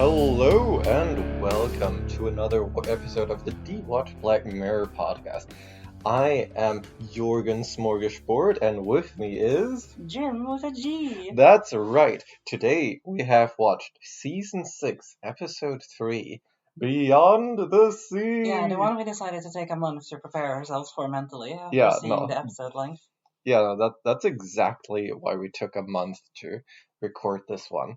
Hello and welcome to another episode of the DewatchPod Black Mirror podcast. I am Jorgen Smorgasbord, and with me is... Jim with a G. That's right. Today we have watched Season 6, Episode 3, Beyond the Sea. Yeah, the one we decided to take a month to prepare ourselves for mentally after Yeah, seeing no. the episode length. Yeah, that's exactly why we took a month to record this one.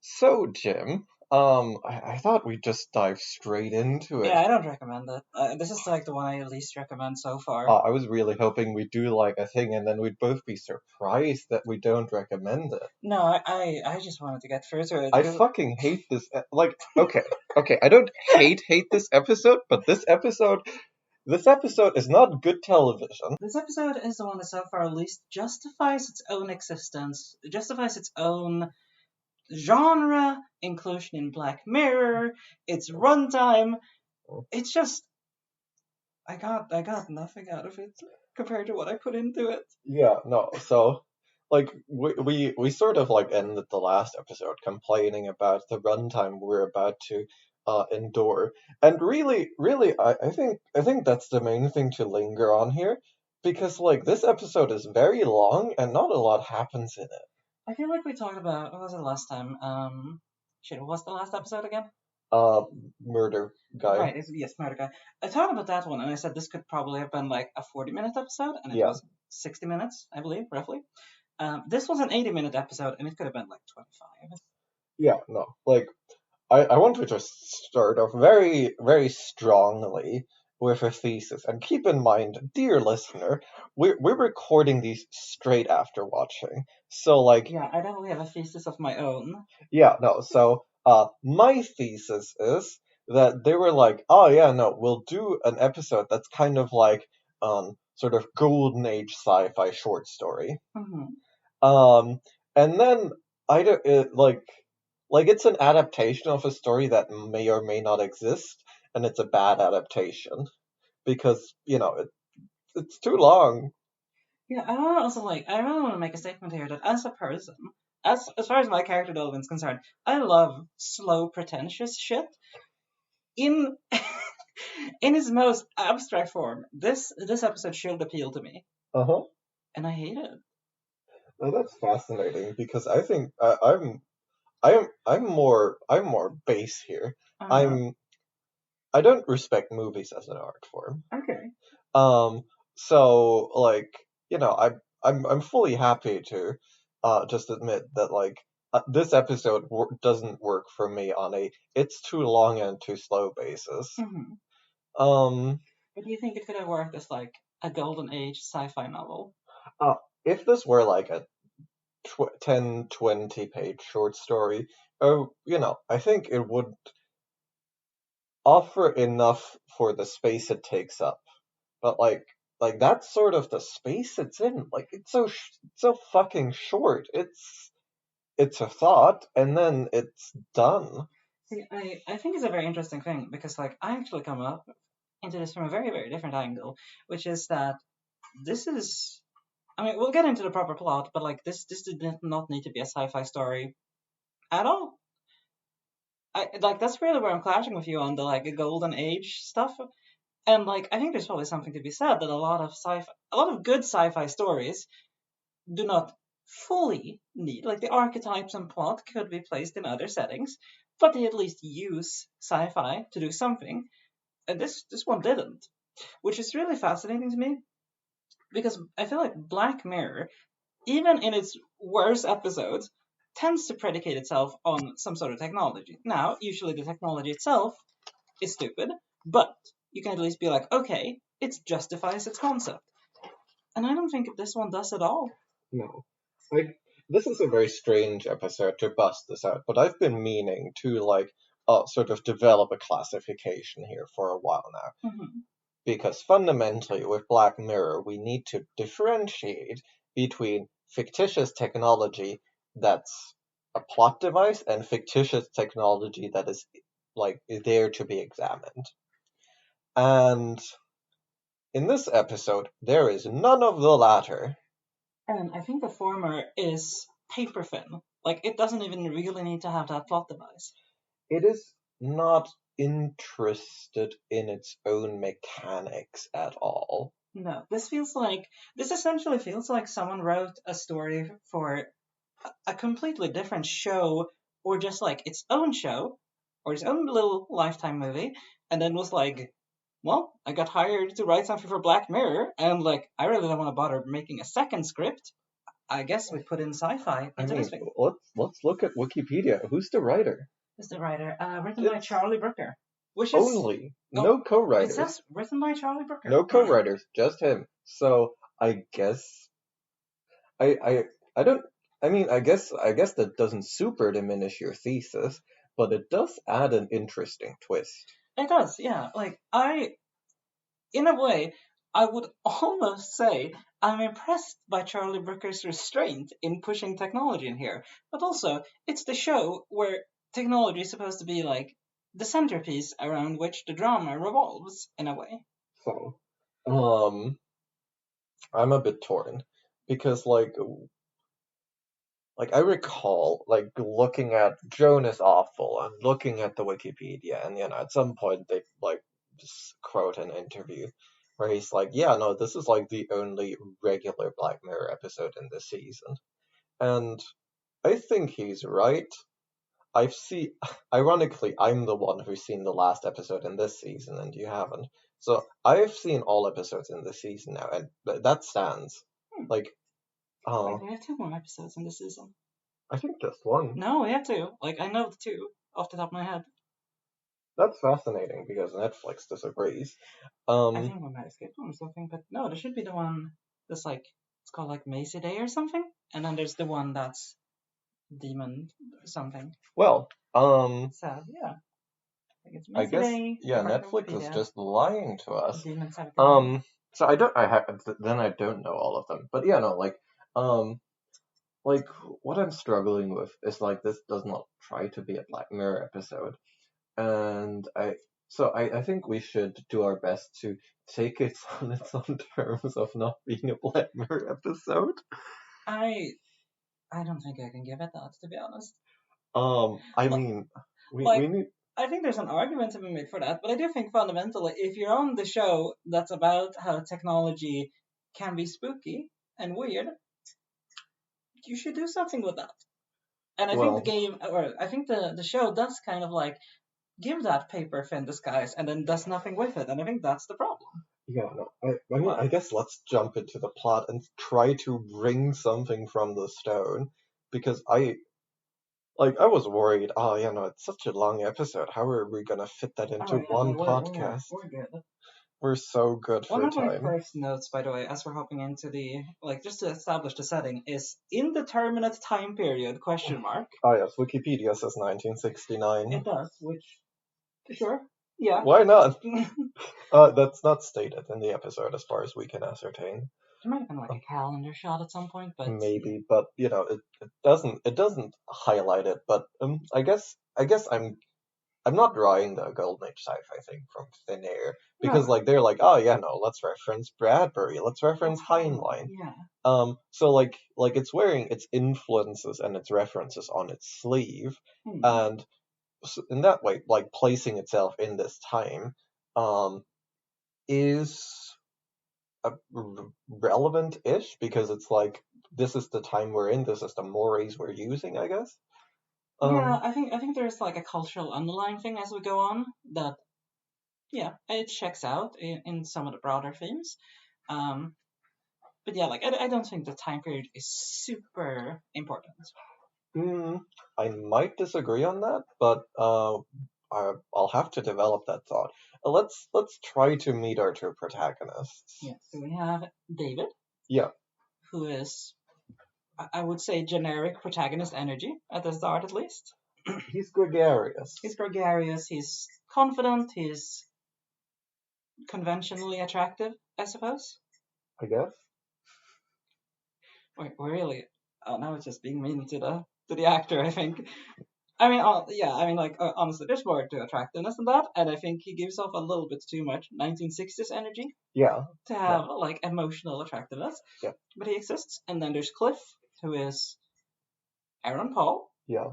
So Jim, I thought we'd just dive straight into it. Yeah, I don't recommend it. This is like the one I least recommend so far. I was really hoping we'd do like a thing and then we'd both be surprised that we don't recommend it. No, I just wanted to get through to it. I fucking hate this. Okay, I don't hate this episode, but this episode is not good television. This episode is the one that so far at least justifies its own existence, justifies its own genre, inclusion in Black Mirror, its runtime. It's just I got nothing out of it compared to what I put into it. Yeah, no. So like we sort of like ended the last episode complaining about the runtime we're about to endure. And really I think that's the main thing to linger on here, because like this episode is very long and not a lot happens in it. I feel like we talked about, what was it last time? What was the last episode again? Murder guy. Right, yes, Murder Guy. I talked about that one and I said this could probably have been like a 40-minute episode, and it was 60 minutes, I believe, roughly. This was an 80-minute episode and it could have been like 25. Yeah, no. Like I want to just start off very, very strongly with a thesis. And keep in mind, dear listener, we're recording these straight after watching. So, like... Yeah, I definitely have a thesis of my own. Yeah, no, so, my thesis is that they were like, oh yeah, no, we'll do an episode that's kind of like, sort of golden age sci-fi short story. Mm-hmm. And then, like it's an adaptation of a story that may or may not exist, and it's a bad adaptation because it's too long. Yeah, I want to also I really want to make a statement here that as a person, as far as my character development is concerned, I love slow, pretentious shit. In in its most abstract form, this episode should appeal to me, and I hate it. Well, that's fascinating because I think I'm more base here. I don't respect movies as an art form. Okay. So like I'm fully happy to just admit that like this episode doesn't work for me on a it's too long and too slow basis. Mm-hmm. But do you think it could have worked as like a golden age sci-fi novel? If this were like a 10-20 page short story, I think it would offer enough for the space it takes up. But like that's sort of the space it's in. Like it's so fucking short. It's a thought and then it's done. See, I think it's a very interesting thing because like I actually come up into this from a very, very different angle, which is that this is, I mean, we'll get into the proper plot, but like this did not need to be a sci-fi story at all. That's really where I'm clashing with you on the like golden age stuff. And like I think there's probably something to be said that a lot of good sci-fi stories do not fully need, like the archetypes and plot could be placed in other settings, but they at least use sci-fi to do something. And this one didn't, which is really fascinating to me because I feel like Black Mirror, even in its worst episodes, tends to predicate itself on some sort of technology. Now, usually the technology itself is stupid, but you can at least be like, okay, it justifies its concept. And I don't think this one does at all. No. This is a very strange episode to bust this out, but I've been meaning to sort of develop a classification here for a while now. Mm-hmm. Because fundamentally with Black Mirror, we need to differentiate between fictitious technology that's a plot device and fictitious technology that is like there to be examined. And in this episode, there is none of the latter. And I think the former is paper thin. Like, it doesn't even really need to have that plot device. it is not interested in its own mechanics at all. No, this essentially feels like someone wrote a story for a completely different show, or just like its own show, or its own little Lifetime movie, and then was like, well, I got hired to write something for Black Mirror, and like, I really don't want to bother making a second script. I guess we put in sci-fi I into this mean, thing. let's look at Wikipedia. Who's the writer? Is the writer written by It's Charlie Brooker, which is only oh, no it co-writers. says written by Charlie Brooker. No co-writers, just him. So I guess I don't. I mean, I guess that doesn't super diminish your thesis, but it does add an interesting twist. It does, yeah. Like in a way, I would almost say I'm impressed by Charlie Brooker's restraint in pushing technology in here. But also, it's the show where technology is supposed to be like the centerpiece around which the drama revolves, in a way. So, I'm a bit torn because like I recall like looking at Joan is awful and looking at the Wikipedia, and at some point they like just quote an interview where he's like, yeah, no, this is like the only regular Black Mirror episode in this season. And I think he's right. I've seen, ironically, I'm the one who's seen the last episode in this season, and you haven't. So I've seen all episodes in this season now, and that stands. Like, Wait, we have 2 more episodes in this season. I think just one. No, we have 2. Like, I know the 2 off the top of my head. That's fascinating because Netflix disagrees. I think we might have skipped one or something, but no, there should be the one that's like, it's called like Macy Day or something. And then there's the one that's Demon something. Well, Sad, yeah. Like it's I Macy guess Day. Netflix is just lying to us. Demon 17. So then I don't know all of them, but no, like what I'm struggling with is like this does not try to be a Black Mirror episode, and I think we should do our best to take it on its own terms of not being a Black Mirror episode. I don't think I can give it that, to be honest. I mean, we need. I think there's an argument to be made for that, but I do think fundamentally, if you're on the show that's about how technology can be spooky and weird, you should do something with that. And I think the game, or I think the show does kind of like give that paper thin disguise and then does nothing with it, and I think that's the problem. Yeah, no, I mean, I guess let's jump into the plot and try to bring something from the stone, because I was worried, oh, no, it's such a long episode. How are we gonna fit that into one podcast? We're good. We're so good for One of time. my first notes, by the way, as we're hopping into the, like, just to establish the setting, is indeterminate time period, question mark. Oh, yes, Wikipedia says 1969. It does, which, sure, yeah. Why not? That's not stated in the episode as far as we can ascertain. There might have been like a calendar shot at some point, but maybe, but it doesn't highlight it. But I guess I'm not drawing the golden age sci-fi thing from thin air, because No. like they're like, oh yeah, no, let's reference Bradbury, let's reference Heinlein. Yeah. So like it's wearing its influences and its references on its sleeve, and so in that way, like placing itself in this time, is relevant-ish, because it's like this is the time we're in, this is the mores we're using, I guess. Yeah, I think there's like a cultural underlying thing as we go on that, yeah, it checks out in some of the broader themes. But yeah, like I don't think the time period is super important. I might disagree on that, but I'll have to develop that thought. Let's try to meet our two protagonists. Yeah, so we have David. Yeah. Who is, I would say, generic protagonist energy at the start, at least. He's gregarious. He's confident, he's conventionally attractive, I suppose. I guess. Wait, really? Oh, now it's just being mean to the actor, I think. I mean, honestly, there's more to attractiveness than that, and I think he gives off a little bit too much 1960s energy. Yeah. To have like emotional attractiveness. Yeah. But he exists, and then there's Cliff, who is Aaron Paul. Yeah.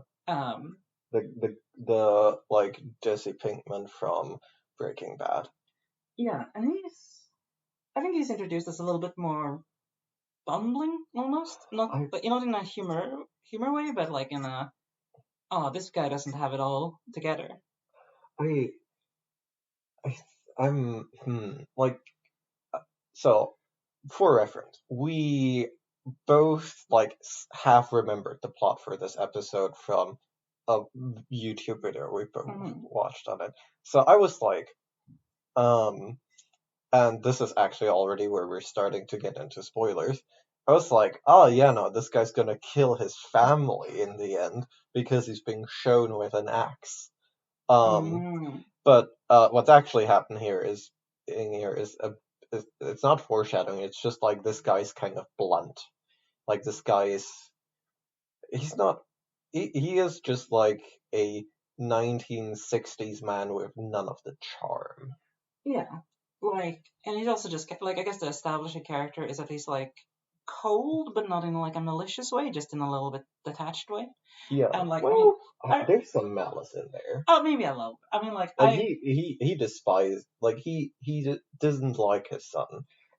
the like Jesse Pinkman from Breaking Bad. Yeah, and I think he's introduced as a little bit more bumbling almost, not I not in a humor way, but like in a oh, this guy doesn't have it all together. I I'm like so for reference, we both like half remembered the plot for this episode from a YouTube video we both Hmm. watched on it. So I was like, um, and this is actually already where we're starting to get into spoilers. I was like, oh yeah, no, this guy's gonna kill his family in the end because he's being shown with an axe. Um, Mm. but what's actually happened here is it's not foreshadowing. It's just like this guy's kind of blunt. Like this guy is he's not he is just like a 1960s man with none of the charm. Yeah, like, and he's also just like I guess to establish a character is that he's like cold, but not in like a malicious way, just in a little bit detached way. Yeah, And like, I mean, well, I there's some malice in there. oh maybe a little. I mean, like Like I he despised like he doesn't like his son.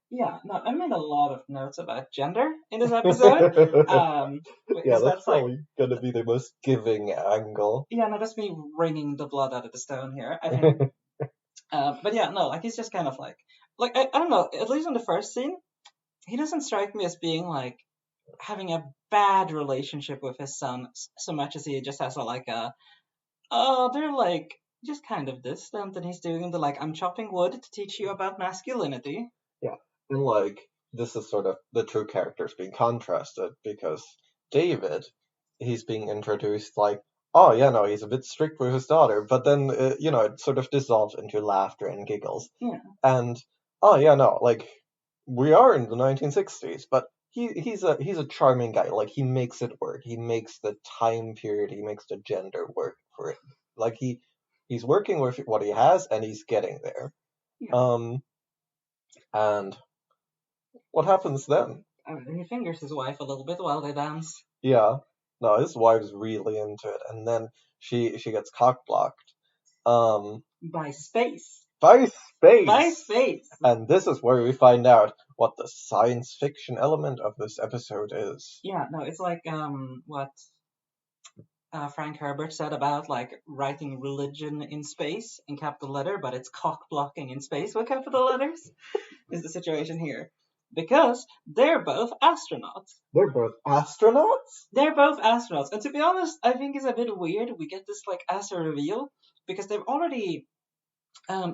yeah no I made a lot of notes about gender in this episode. Yeah, Because that's that's like probably gonna be the most giving angle. yeah no that's me wringing the blood out of the stone here. I think. But yeah, no, like he's just kind of like I don't know. At least in the first scene, he doesn't strike me as being like having a bad relationship with his son so much as he just has a like a oh they're like just kind of distant and he's doing the like I'm chopping wood to teach you about masculinity. Yeah, and like this is sort of the two characters being contrasted because David, he's being introduced like, oh yeah, no, he's a bit strict with his daughter, but then it sort of dissolves into laughter and giggles, Yeah, and oh yeah, no, like we are in the 1960s, but he's a charming guy. Like he makes it work. He makes the time period. He makes the gender work for it. Like he's working with what he has, and he's getting there. yeah. Um, and what happens then? I mean, he fingers his wife a little bit while they dance. Yeah, no, his wife's really into it, and then she gets cock blocked. Um, By space. by By space, space. and this is where we find out what the science fiction element of this episode is. Yeah, no, it's like what Frank Herbert said about like writing religion in space in capital letter, but it's cock blocking in space with capital letters, is the situation here. Because they're both astronauts. They're both astronauts? They're both astronauts. And to be honest, I think it's a bit weird we get this like as a reveal because they've already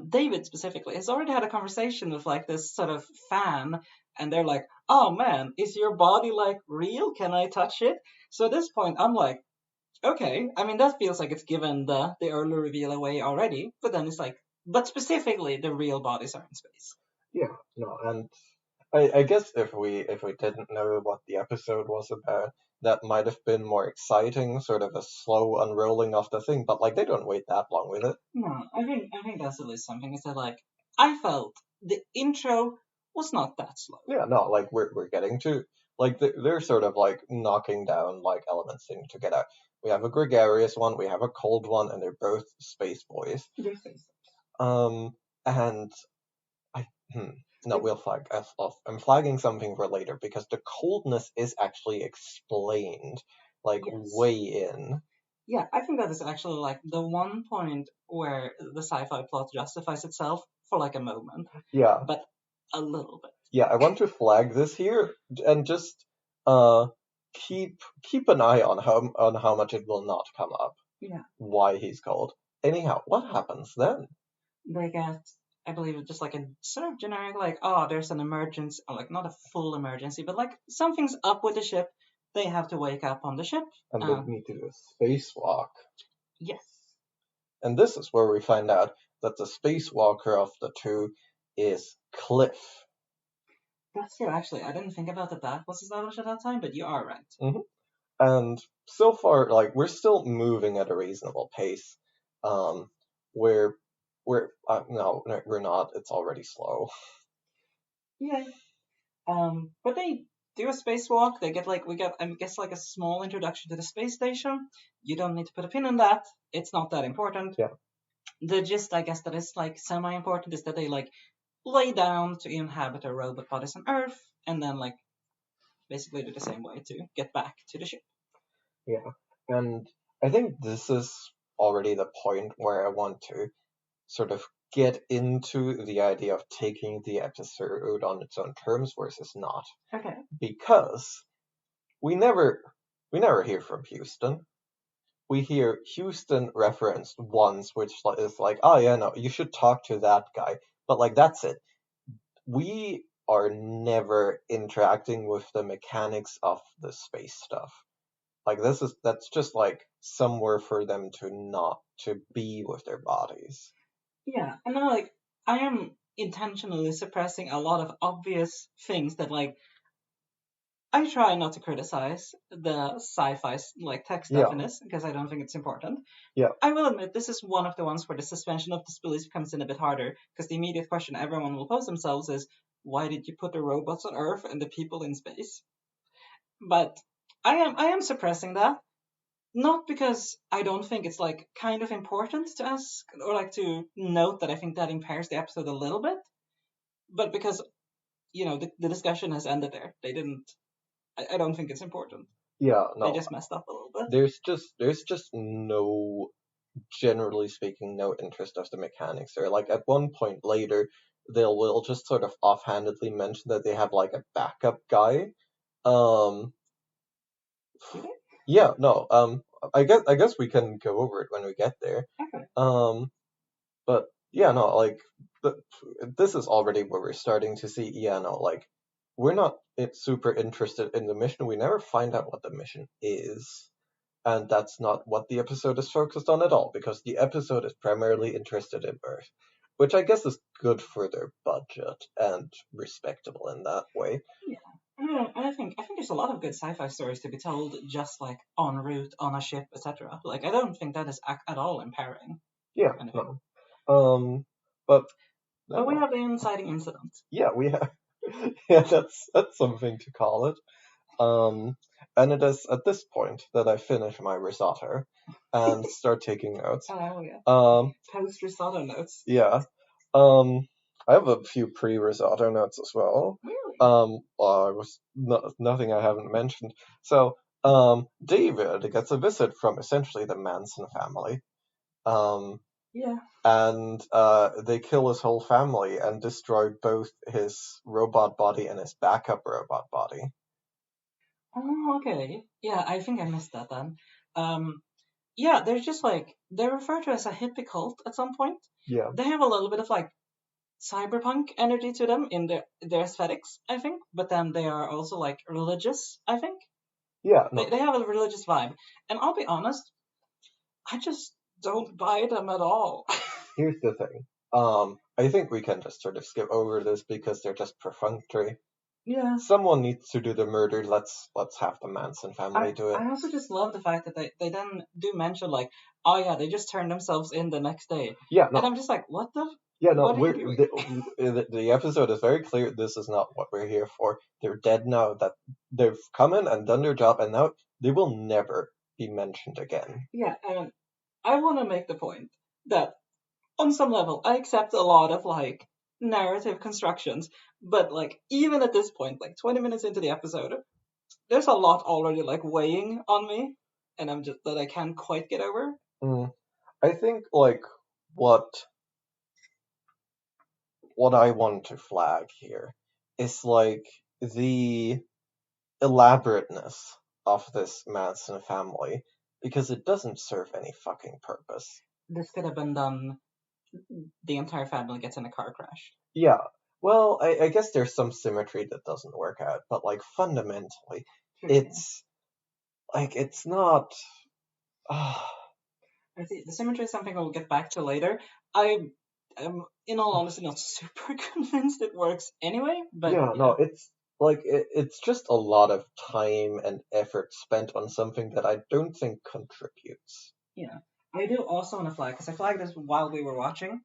David specifically has already had a conversation with like this sort of fan, and they're like, "Oh man, is your body like real? Can I touch it?" So at this point, I'm like, okay. I mean, that feels like it's given the early reveal away already. But then it's like, but specifically, the real bodies are in space. Yeah, no, and I guess if we didn't know what the episode was about, that might have been more exciting, sort of a slow unrolling of the thing. But like they don't wait that long with it. No, I think that's at least something. Is that like I felt the intro was not that slow. Yeah, no, like we're getting to like they're sort of like knocking down like elements thing to get out. We have a gregarious one, we have a cold one, and they're both space boys. They're space. Um, and I no, Like we'll flag. I'm flagging something for later because the coldness is actually explained like yes, way in. yeah, I think that is actually like the one point where the sci-fi plot justifies itself for like a moment, Yeah, but a little bit. yeah. I want to flag this here and just uh keep an eye on how much it will not come up. Yeah, Why he's cold. Anyhow, what happens then? they get, I believe, just like a sort of generic, like, oh, there's an emergency, or like not a full emergency, but like something's up with the ship. They have to wake up on the ship. And they Uh, need to do a spacewalk. yes, And this is where we find out that the spacewalker of the two is Cliff. that's true. Actually, I didn't think about that was established at that time, but you are right. Hmm. And so far, like we're still moving at a reasonable pace. Um, we're no, we're not. It's already slow. Yeah. But they do a spacewalk. We get I guess like a small introduction to the space station. You don't need to put a pin in that. It's not that important. Yeah. The gist, I guess, that is like semi-important is that they like lay down to inhabit a robot bodies on Earth, and then like basically do the same way to get back to the ship. Yeah. And I think this is already the point where I want to sort of get into the idea of taking the episode on its own terms versus not. Okay. Because we never hear from Houston. We hear Houston referenced once, which is like, oh yeah, no, you should talk to that guy. But like that's it. We are never interacting with the mechanics of the space stuff. Like that's just like somewhere for them to not to be with their bodies. Yeah, and then like I am intentionally suppressing a lot of obvious things that like I try not to criticize the sci-fi like tech stuff in Yeah, this because I don't think it's important. yeah, I will admit this is one of the ones where the suspension of disbelief comes in a bit harder because the immediate question everyone will pose themselves is why did you put the robots on Earth and the people in space? But I am suppressing that not because I don't think it's like kind of important to ask or like to note that I think that impairs the episode a little bit, but because the discussion has ended there. They didn't. I don't think it's important. yeah. They No, just messed up a little bit. there's just no, generally speaking, no interest of the mechanics there. Like at one point later, they will just sort of offhandedly mention that they have like a backup guy. Um, Do they? yeah, no. I guess we can go over it when we get there. Okay. Um, but yeah, no, like but this is already where we're starting to see. Yeah, no, like we're not super interested in the mission. We never find out what the mission is. And that's not what the episode is focused on at all, because the episode is primarily interested in Earth, which I guess is good for their budget and respectable in that way. Yeah. And I think there's a lot of good sci-fi stories to be told just like en route on a ship, etc. Like I don't think that is at all impairing Yeah, anything. no. But But we no, have the inciting incident. yeah, we have, yeah, that's something to call it. Um, and it is at this point that I finish my risotto and start taking notes. Oh yeah. Um, Post risotto notes. yeah. Um, I have a few pre-risotto notes as well. Really? Well, I was nothing I haven't mentioned. So, David gets a visit from essentially the Manson family. Um, Yeah. and they kill his whole family and destroy both his robot body and his backup robot body. Oh, okay. Yeah, I think I missed that then. Um, yeah, they're just like they're referred to as a hippie cult at some point. Yeah, They have a little bit of like cyberpunk energy to them in their aesthetics, I think. But then they are also like religious, I think. yeah, They no. they have a religious vibe, and I'll be honest, I just don't buy them at all. Here's the thing. I think we can just sort of skip over this because they're just perfunctory. Yeah. Someone needs to do the murder. Let's have the Manson family do it. I also just love the fact that they then do mention like, oh yeah, they just turned themselves in the next day, Yeah, and no, I'm just like, what the? yeah, no. What are you We're doing? the episode is very clear. This is not what we're here for. They're dead now. That they've come in and done their job, and now they will never be mentioned again. Yeah, and I want to make the point that on some level, I accept a lot of like narrative constructions, but like even at this point, like 20 minutes into the episode, there's a lot already like weighing on me, and I'm just that I can't quite get over. Mm. I think like what what I want to flag here is like the elaborateness of this Manson family, because it doesn't serve any fucking purpose. This could have been done. The entire family gets in a car crash. Yeah, well, I guess there's some symmetry that doesn't work out, but like fundamentally, it's like it's not. Uh, I think the symmetry is something we'll get back to later. I am, in all honesty, not super convinced it works anyway, but yeah, no, it's like it's just a lot of time and effort spent on something that I don't think contributes. yeah. I do also want to flag, because I flagged this while we were watching.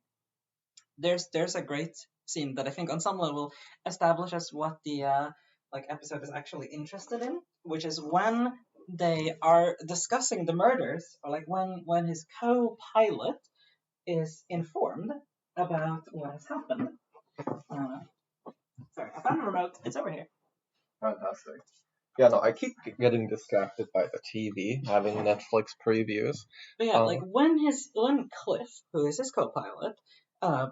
There's a great scene that I think on some level establishes what the episode is actually interested in, which is when they are discussing the murders, or like when his co-pilot is informed about what has happened. Uh, Sorry, I found a remote. It's over here. Fantastic. Yeah, no, I keep getting distracted by the TV, having Netflix previews. But yeah, like when Cliff, who is his co-pilot, uh,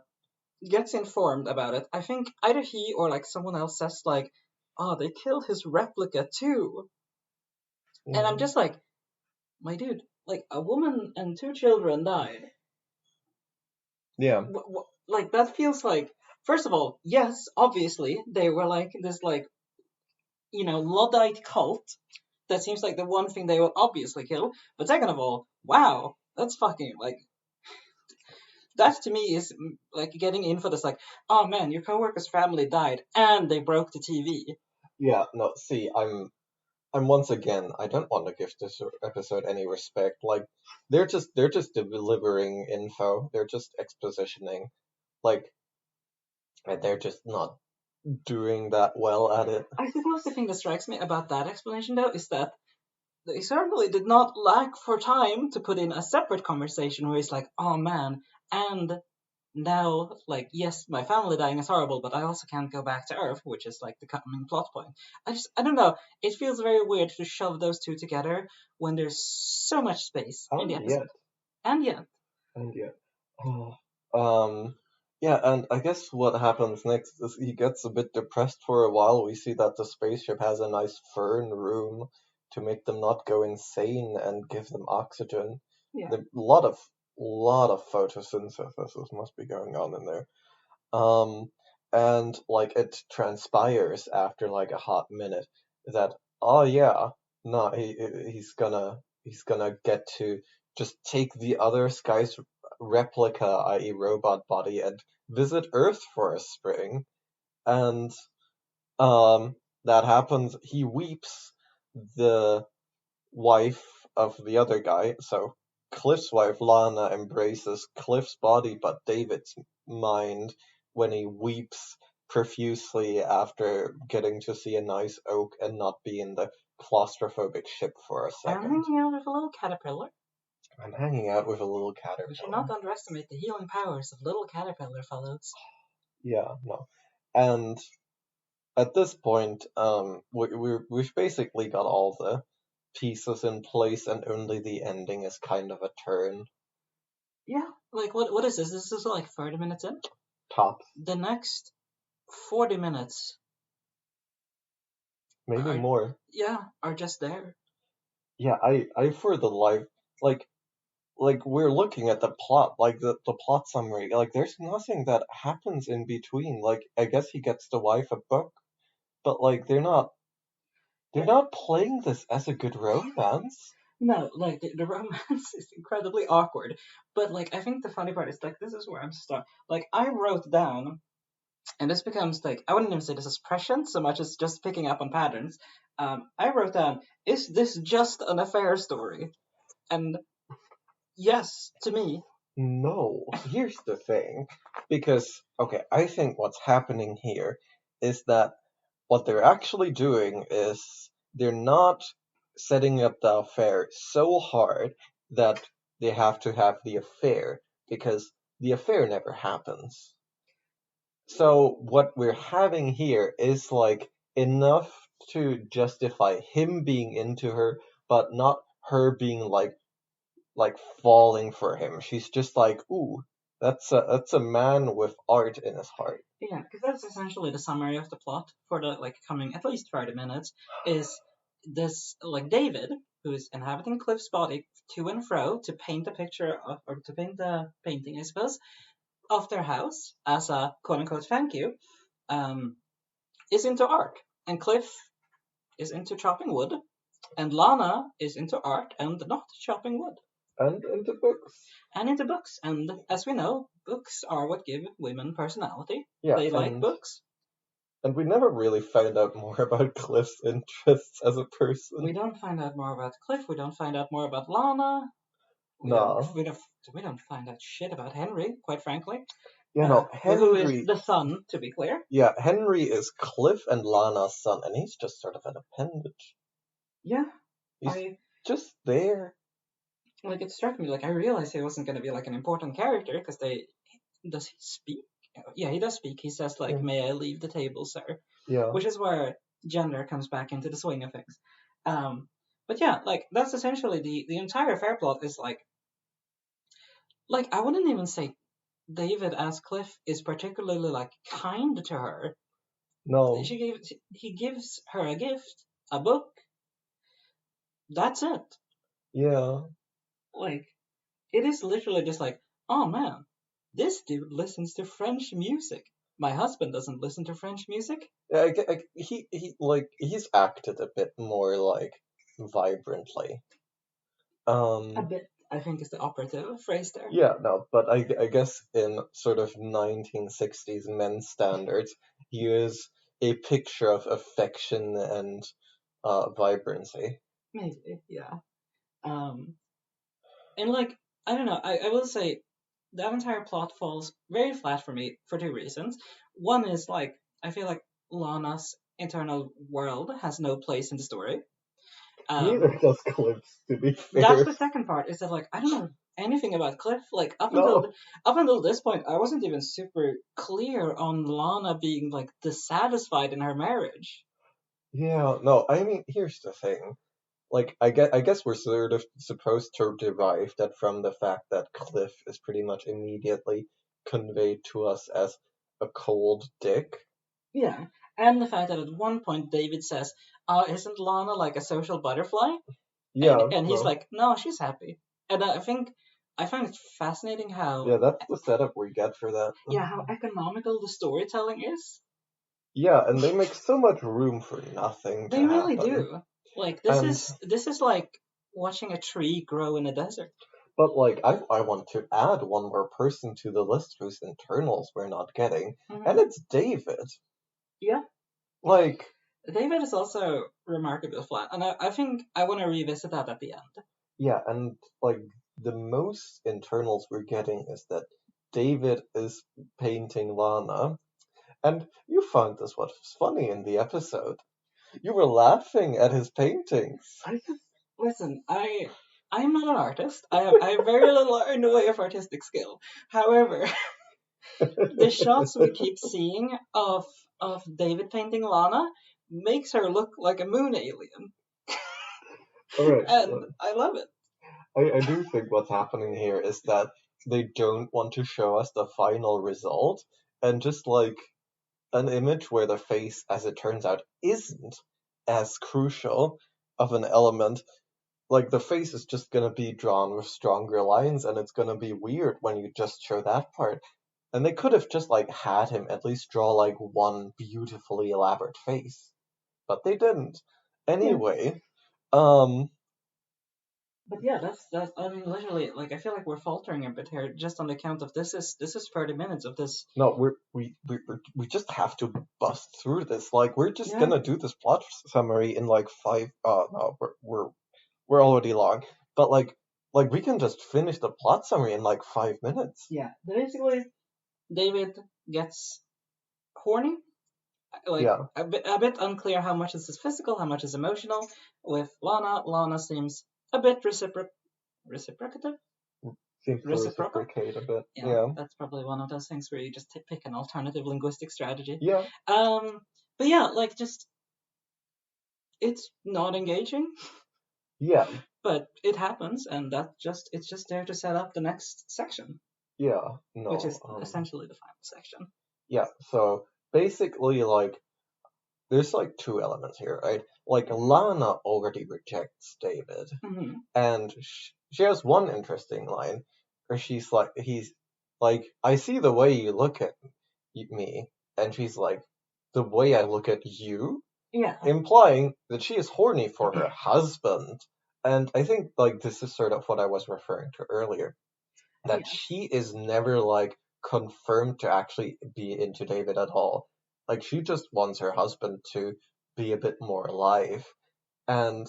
gets informed about it, I think either he or like someone else says like, "Oh, they killed his replica too," and I'm just like, "My dude, like a woman and two children died. Yeah, Like that feels like." First of all, yes, obviously they were like this like Luddite cult. That seems like the one thing they will obviously kill. But second of all, wow, that's fucking like that to me is like getting in for this like, oh man, your coworker's family died and they broke the TV. yeah, no, see, I'm once again, I don't want to give this episode any respect. Like, they're just delivering info. They're just expositioning. Like, and they're just not doing that well at it. I suppose the thing that strikes me about that explanation though is that they certainly did not lack for time to put in a separate conversation where it's like, oh man, and now, like, yes, my family dying is horrible, but I also can't go back to Earth, which is like the coming plot point. I don't know. It feels very weird to shove those two together when there's so much space in the And episode. yet, And yet, and yet. Um, yeah, and I guess what happens next is he gets a bit depressed for a while. We see that the spaceship has a nice fern room to make them not go insane and give them oxygen. yeah. A lot of photosynthesis must be going on in there. Um, and like it transpires after like a hot minute that oh yeah, no, he's gonna get to just take the other guy's replica, i.e. robot body, and visit Earth for a spring. And that happens. He weeps. The wife of the other guy, so Cliff's wife Lana embraces Cliff's body but David's mind when he weeps profusely after getting to see a nice oak and not be in the claustrophobic ship for a I'm second. hanging out with a little caterpillar. I'm hanging out with a little We should not caterpillar. underestimate the healing powers of little caterpillar fellows. Yeah, no. And at this point, we've basically got all the pieces in place, and only the ending is kind of a turn. Yeah, like what is this? This is like 30 minutes in. Tops, The next 40 minutes maybe are more. are just there. Yeah, I for the life, like we're looking at the plot, like the plot summary, like there's nothing that happens in between. Like I guess he gets the wife a book, but like they're not playing this as a good romance. No, like the romance is incredibly awkward. But like I think the funny part is like this is where I'm stuck. Like I wrote down, and this becomes like I wouldn't even say this is prescient so much as just picking up on patterns. I wrote down, is this just an affair story? And yes, to me. No, here's the thing, because okay, I think what's happening here is that what they're actually doing is they're not setting up the affair so hard that they have to have the affair, because the affair never happens. So what we're having here is like enough to justify him being into her, but not her being like falling for him. She's just like, ooh, that's a man with art in his heart. Yeah, because that's essentially the summary of the plot for the like coming at least 30 minutes is this like David, who is inhabiting Cliff's body to and fro to paint a picture of, or to paint a painting, I suppose, of their house as a quote unquote thank you, um, is into art. And Cliff is into chopping wood, and Lana is into art and not chopping wood. And into books. And into books. And as we know, books are what give women personality. Yeah, They like books. and we never really found out more about Cliff's interests as a person. We don't find out more about Cliff. We don't find out more about Lana. We Nah. don't. We don't find out shit about Henry, quite frankly. No, who is Henry. the son, to be clear. Yeah, Henry is Cliff and Lana's son, and he's just sort of an appendage. Yeah, He's I just there. like it struck me like I realized he wasn't going to be like an important character because does he speak? Yeah, he does speak. He says like, Yeah. "May I leave the table, sir?" Yeah. Which is where gender comes back into the swing of things. But yeah, like that's essentially the entire fair plot is like I wouldn't even say David as Cliff is particularly like kind to her. No. He gives her a gift, a book. That's it. Yeah. Like it is literally just like, oh man, this dude listens to French music. My husband doesn't listen to French music. Yeah, he's acted a bit more like vibrantly. A bit, I think, is the operative phrase there. Yeah, no, but I guess in sort of 1960s men's standards, he is a picture of affection and vibrancy. Maybe, yeah. And like, I don't know, I will say that entire plot falls very flat for me for two reasons. One is like, I feel like Lana's internal world has no place in the story. Neither does Cliff's, to be That's fair. the second part. Is that like I don't know anything about Cliff. Like No. up until this point, I wasn't even super clear on Lana being like dissatisfied in her marriage. Yeah, no, I mean, here's the thing. Like, I guess we're sort of supposed to derive that from the fact that Cliff is pretty much immediately conveyed to us as a cold dick. Yeah, and the fact that at one point David says, "Isn't Lana like a social butterfly?" Yeah, And he's no. like, "No, she's happy." And I think I find it fascinating how Yeah, that's the setup we get for that. how economical the storytelling is. Yeah, and they make so much room for nothing They to really happen. do. Like And this is like watching a tree grow in a desert. but like I want to add one more person to the list whose internals we're not getting, and Mm-hmm. it's David. Yeah, Like, David is also remarkably flat, and I think I want to revisit that at the end. yeah, and like the most internals we're getting is that David is painting Lana, and you found this what was funny in the episode. You were laughing at his paintings. I just listen. I'm not an artist. I have very little in the way of artistic skill. However, the shots we keep seeing of David painting Lana makes her look like a moon alien, All right, and I love it. I do think what's happening here is that they don't want to show us the final result, and just like an image where the face, as it turns out, isn't as crucial of an element. Like the face is just gonna be drawn with stronger lines, and it's gonna be weird when you just show that part. And they could have just like had him at least draw like one beautifully elaborate face, but they didn't. Yeah. Anyway, um, But yeah, that's I mean literally like I feel like we're faltering a bit here just on the count of this is 30 minutes of this. no, we just have to bust through this. Like we're just Yeah. gonna do this plot summary in like five. No, we're already long, but like we can just finish the plot summary in like 5 minutes. Yeah. Basically David gets horny. Like Yeah, a bit unclear how much this is physical, how much is emotional. With Lana, Lana seems a bit reciprocative. seems to Reciprocal. reciprocate a bit. Yeah, Yeah, that's probably one of those things where you just pick an alternative linguistic strategy. yeah, But yeah, like just it's not engaging, yeah, but it happens, and it's just there to set up the next section, yeah. which No, is essentially the final section. yeah. So basically, like there's like two elements here, right? Like Lana already rejects David, Mm-hmm. and she has one interesting line where he's like, I see the way you look at me, and she's like, the way I look at you, Yeah, implying that she is horny for her husband. And I think like this is sort of what I was referring to earlier, that yeah, she is never like confirmed to actually be into David at all. Like she just wants her husband to be a bit more alive. And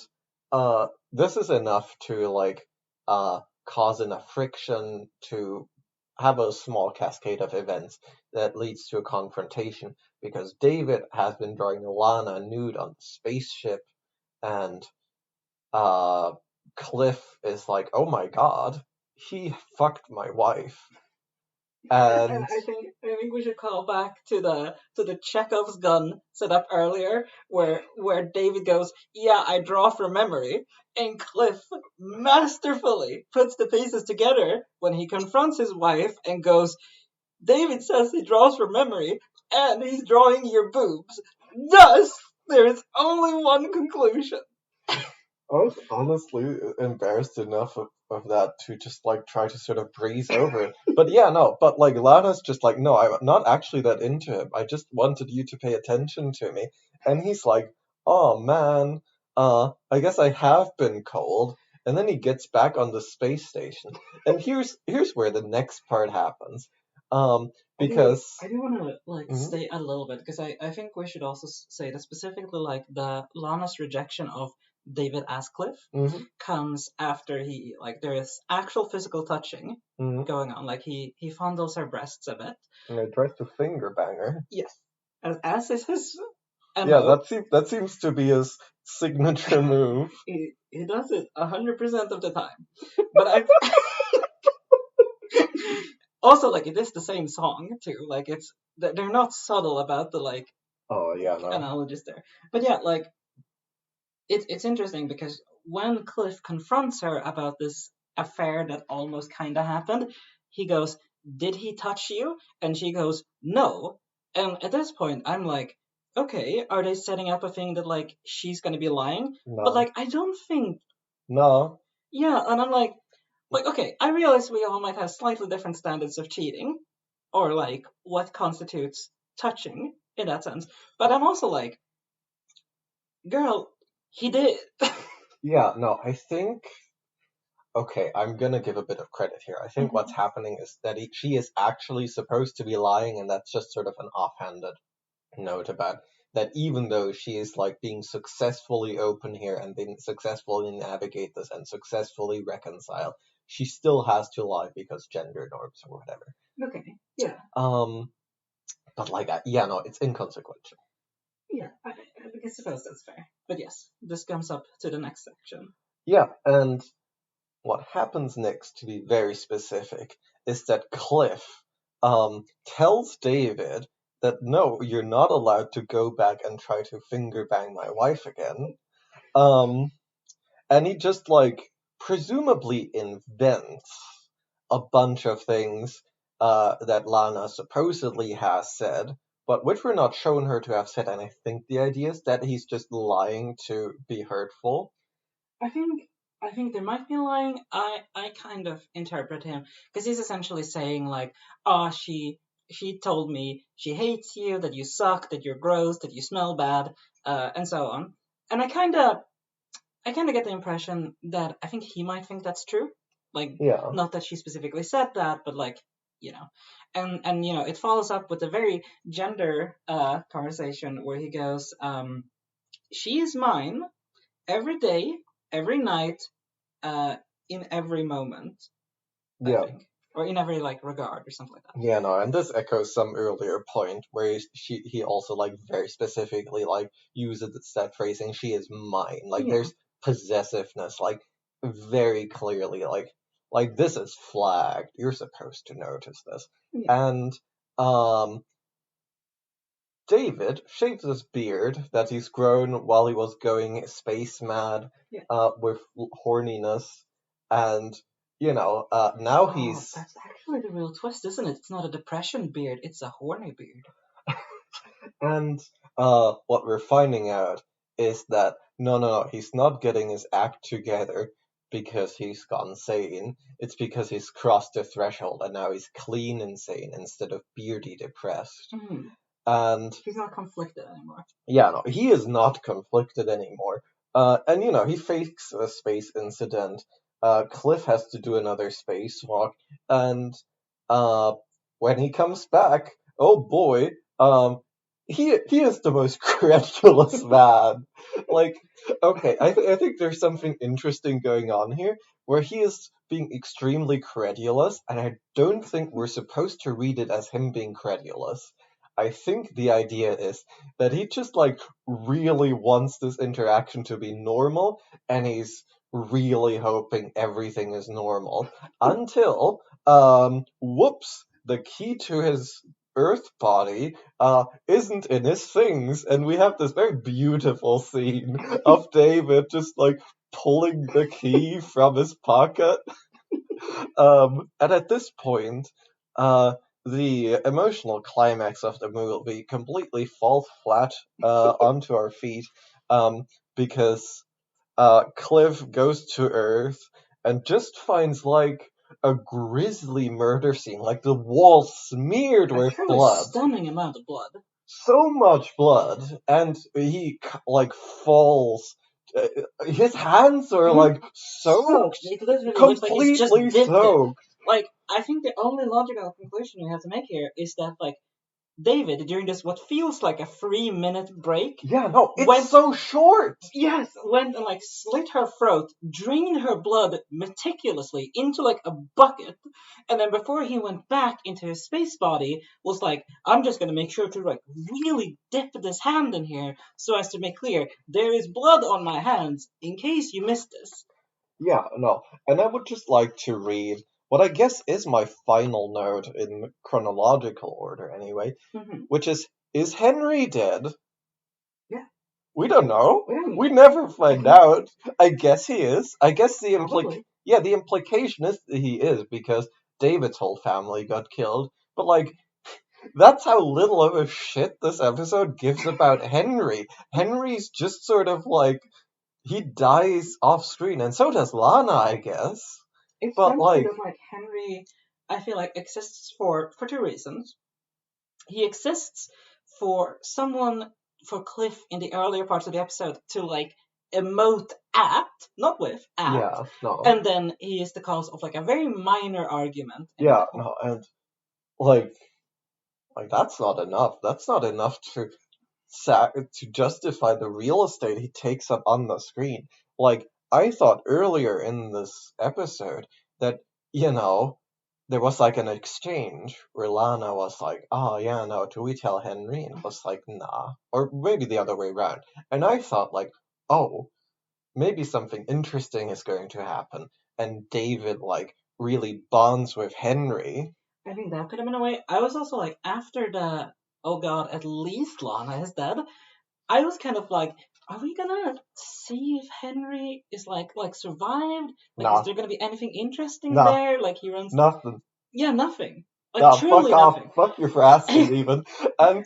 this is enough to like cause enough friction to have a small cascade of events that leads to a confrontation because David has been drawing Lana nude on the spaceship, and uh, Cliff is like, "Oh my god, he fucked my wife." And And I think we should call back to the Chekhov's gun set up earlier, where David goes, "Yeah, I draw from memory," and Cliff masterfully puts the pieces together when he confronts his wife and goes, "David says he draws from memory, and he's drawing your boobs. Thus, there is only one conclusion." I was honestly embarrassed enough of that to just like try to sort of breeze over it. But yeah, no, but like Lana's just like, no, I'm not actually that into him. I just wanted you to pay attention to me. And he's like, oh man, I guess I have been cold. And then he gets back on the space station. And here's where the next part happens. Because I do want to Mhm, stay a little bit because I think we should also say that specifically the Lana's rejection of David as Cliff mhm, comes after there is actual physical touching mhm. going on. Like he fondles her breasts a bit. And he tries to finger bang her. Yes, as is his Yeah, MO. that seems to be his signature move. He does it 100% of the time. But I also like it is the same song too. Like they're not subtle about the Oh yeah, no. analogies there. But yeah, like it's interesting because when Cliff confronts her about this affair that almost kind of happened, he goes, "Did he touch you?" And she goes, "No." And at this point, I'm like, okay, are they setting up a thing that like she's gonna be lying? But No. like, I don't think, No. yeah. And I'm like, okay, I realize we all might have slightly different standards of cheating, or like what constitutes touching in that sense. But I'm also like, girl, he did. Yeah, no, I think okay, I'm gonna give a bit of credit here. I think what's happening is that she is actually supposed to be lying, and that's just sort of an offhanded note about that even though she is like being successfully open here and being successfully navigate this and successfully reconcile, she still has to lie because gender norms or whatever. Okay, yeah. Um, but like, yeah, no, it's inconsequential. Yeah, I suppose that's fair. But yes, this comes up to the next section. Yeah, and what happens next, to be very specific, is that Cliff tells David that no, you're not allowed to go back and try to finger bang my wife again. Um, and he just like presumably invents a bunch of things that Lana supposedly has said, but which were not shown her to have said. And I think the idea is that he's just lying to be hurtful. I think I think there might be lying. I kind of interpret him because he's essentially saying like, "Oh, she told me she hates you, that you suck, that you're gross, that you smell bad, and so on." And I kind of get the impression that I think he might think that's true. Like, Yeah, not that she specifically said that, but like, you know, and it follows up with a very gender conversation where he goes, "She is mine every day, every night, uh, in every moment." I yeah. think, or in every like regard or something like that. Yeah, no, and this echoes some earlier point where he also like very specifically like uses that phrasing, she is mine. Like Yeah, there's possessiveness, like very clearly like this is flagged. You're supposed to notice this. yeah, And um David shaves his beard that he's grown while he was going space mad yeah. with horniness, and now Oh, he's that's actually the real twist, isn't it? It's not a depression beard; it's a horny beard. And what we're finding out is that no, he's not getting his act together because he's gone sane. It's because he's crossed the threshold and now he's clean insane instead of beardy depressed. Mm-hmm. And He's not conflicted anymore. yeah, no, he is not conflicted anymore. And he fakes a space incident. Cliff has to do another spacewalk, and uh, when he comes back, oh boy, he is the most credulous man. Like, okay, I think there's something interesting going on here, where he is being extremely credulous, and I don't think we're supposed to read it as him being credulous. I think the idea is that he just like really wants this interaction to be normal, and he's really hoping everything is normal until whoops, the key to his Earth body isn't in his things, and we have this very beautiful scene of David just like pulling the key from his pocket. And at this point, the emotional climax of the movie completely falls flat onto our feet because Cliff goes to Earth and just finds like a grisly murder scene, like the wall smeared A with truly blood, stunning amount of blood. so much blood, and he like falls. His hands are like soaked, It literally looks like he's just completely dipped it. soaked. Like, I think the only logical conclusion we have to make here is that, like, David, during this what feels like a 3-minute break, Yeah, no, it's went so short. yes, went and like slit her throat, drained her blood meticulously into like a bucket, and then before he went back into his space body, was like, I'm just gonna make sure to like really dip this hand in here so as to make clear there is blood on my hands in case you missed this. Yeah, no, and I would just like to read what I guess is my final note in chronological order, anyway, Mm-hmm. which is Henry dead? Yeah. We don't know. We don't know. We never find out. I guess he is. I guess the Probably. the implication is that he is because David's whole family got killed. But like that's how little of a shit this episode gives about Henry. Henry's just sort of like he dies off screen, and so does Lana, I guess. It's But simply like, that like Henry, I feel like exists for two reasons. He exists for someone for Cliff in the earlier parts of the episode to like emote at, not with, at, yeah, no, and then he is the cause of like a very minor argument. yeah, no, and like, that's not enough. That's not enough to to justify the real estate he takes up on the screen. Like, I thought earlier in this episode that, there was like an exchange where Lana was like, oh yeah, no, do we tell Henry? And was like, nah. Or maybe the other way around. And I thought like, oh, maybe something interesting is going to happen. And David like really bonds with Henry. I think that could have been a way. I was also like, after the, oh god, at least Lana is dead, I was kind of like, are we gonna see if Henry is like survived? Like, Nah, is there gonna be anything interesting nah, there? Like, he runs. nothing. Yeah, nothing. Like, Nah, fuck truly off. nothing. Fuck you for asking, even. And,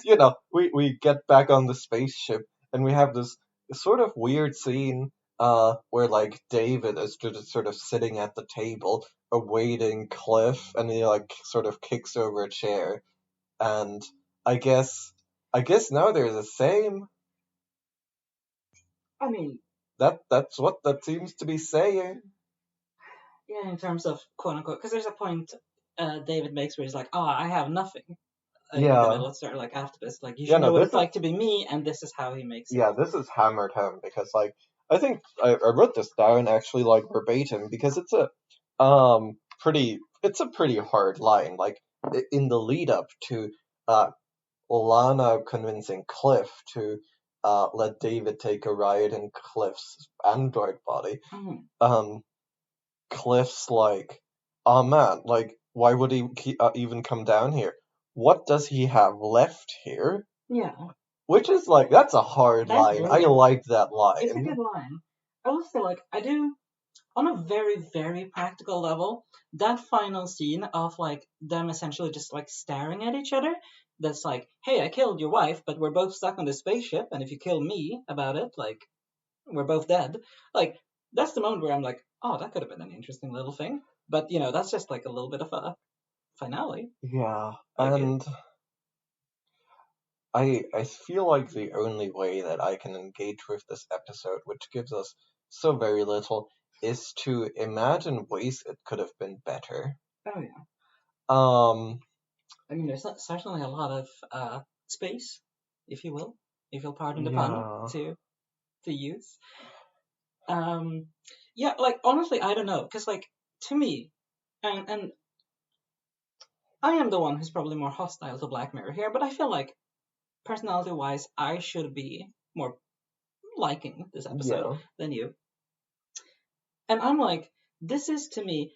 we get back on the spaceship, and we have this sort of weird scene where, like, David is just sort of sitting at the table, awaiting Cliff, and he, like, sort of kicks over a chair. And I guess, now they're the same. I mean, That's what that seems to be saying. yeah, in terms of quote unquote, because there's a point David makes where he's like, "Oh, I have nothing." In the Yeah. middle of sort of like after this, like you Yeah, should no, know what this it's is like to be me, and this is how he makes it. Yeah, this is hammered home because, like, I think I wrote this down actually, like, verbatim because it's a pretty hard line. Like, in the lead up to Lana convincing Cliff to let David take a ride in Cliff's android body, Mhm. Cliff's like, oh man, like, why would he even come down here? What does he have left here? Yeah, Which is like, that's a hard that's line. I brilliant. like that It's a line. good line. I will say, like, I do on a very, very practical level, that final scene of like them essentially just like staring at each other. That's like, hey, I killed your wife, but we're both stuck on the spaceship, and if you kill me about it, like, we're both dead. Like, that's the moment where I'm like, oh, that could have been an interesting little thing. But that's just like a little bit of a finale. Yeah, Like and I feel like the only way that I can engage with this episode, which gives us so very little, is to imagine ways it could have been better. Oh yeah. Um, I mean, there's certainly a lot of space, if you will, if you'll pardon the pun, yeah, to use. Um, yeah, like honestly, I don't know, cause like to me, and I am the one who's probably more hostile to Black Mirror here, but I feel like personality wise, I should be more liking this episode Yeah. than you. And I'm like, this is to me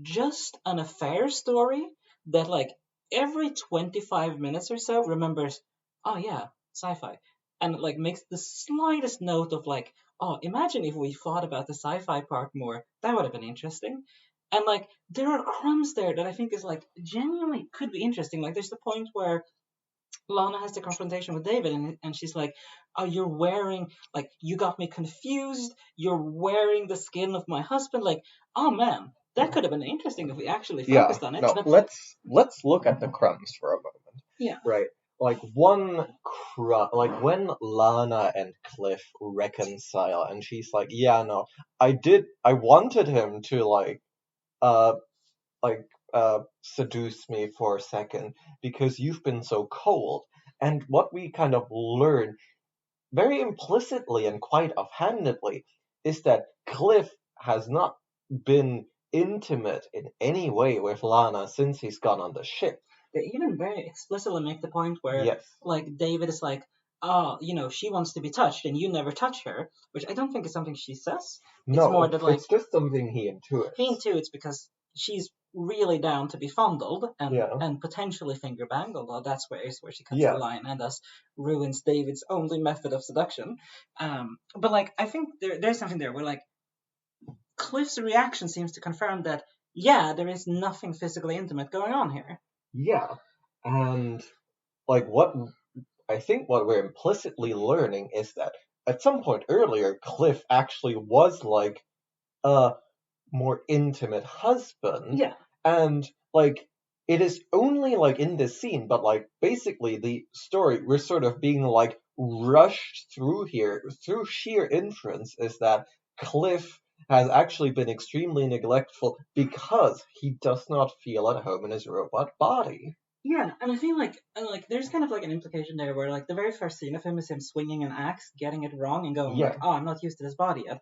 just an affair story that, like, every 25 minutes or so remembers, oh yeah, sci fi. And, like, makes the slightest note of, like, oh, imagine if we thought about the sci fi part more. That would have been interesting. And, like, there are crumbs there that I think is, like, genuinely could be interesting. Like, there's the point where Lana has the confrontation with David, and she's like, "Oh, you're wearing, like, you got me confused. You're wearing the skin of my husband." Like, oh man, that could have been interesting if we actually Yeah. focused on it. No, But let's look at the crumbs for a moment. yeah, Right. Like like when Lana and Cliff reconcile, and she's like, "Yeah, no, I wanted him to uh like seduce me for a second because you've been so cold." And what we kind of learn very implicitly and quite offhandedly is that Cliff has not been intimate in any way with Lana since he's gone on the ship. they even very explicitly make the point where, Yes. like, David is like, "Oh, she wants to be touched, and you never touch her," which I don't think is something she says. It's more that, like, It's just something he intuits. he intuits because she's really down to be fondled and Yeah. and potentially finger banged, although that's where she cuts Yeah. the line and thus ruins David's only method of seduction. But, like, I think there's something there where, like, Cliff's reaction seems to confirm that, yeah, there is nothing physically intimate going on here. Yeah. And like I think what we're implicitly learning is that at some point earlier, Cliff actually was like a more intimate husband. Yeah. And like it is only like in this scene, but like basically the story we're sort of being like rushed through here through sheer inference is that Cliff has actually been extremely neglectful because he does not feel at home in his robot body. Yeah, and I feel like there's kind of like an implication there where, like, the very first scene of him is him swinging an axe, getting it wrong, and going, Yeah. like, "Oh, I'm not used to this body yet."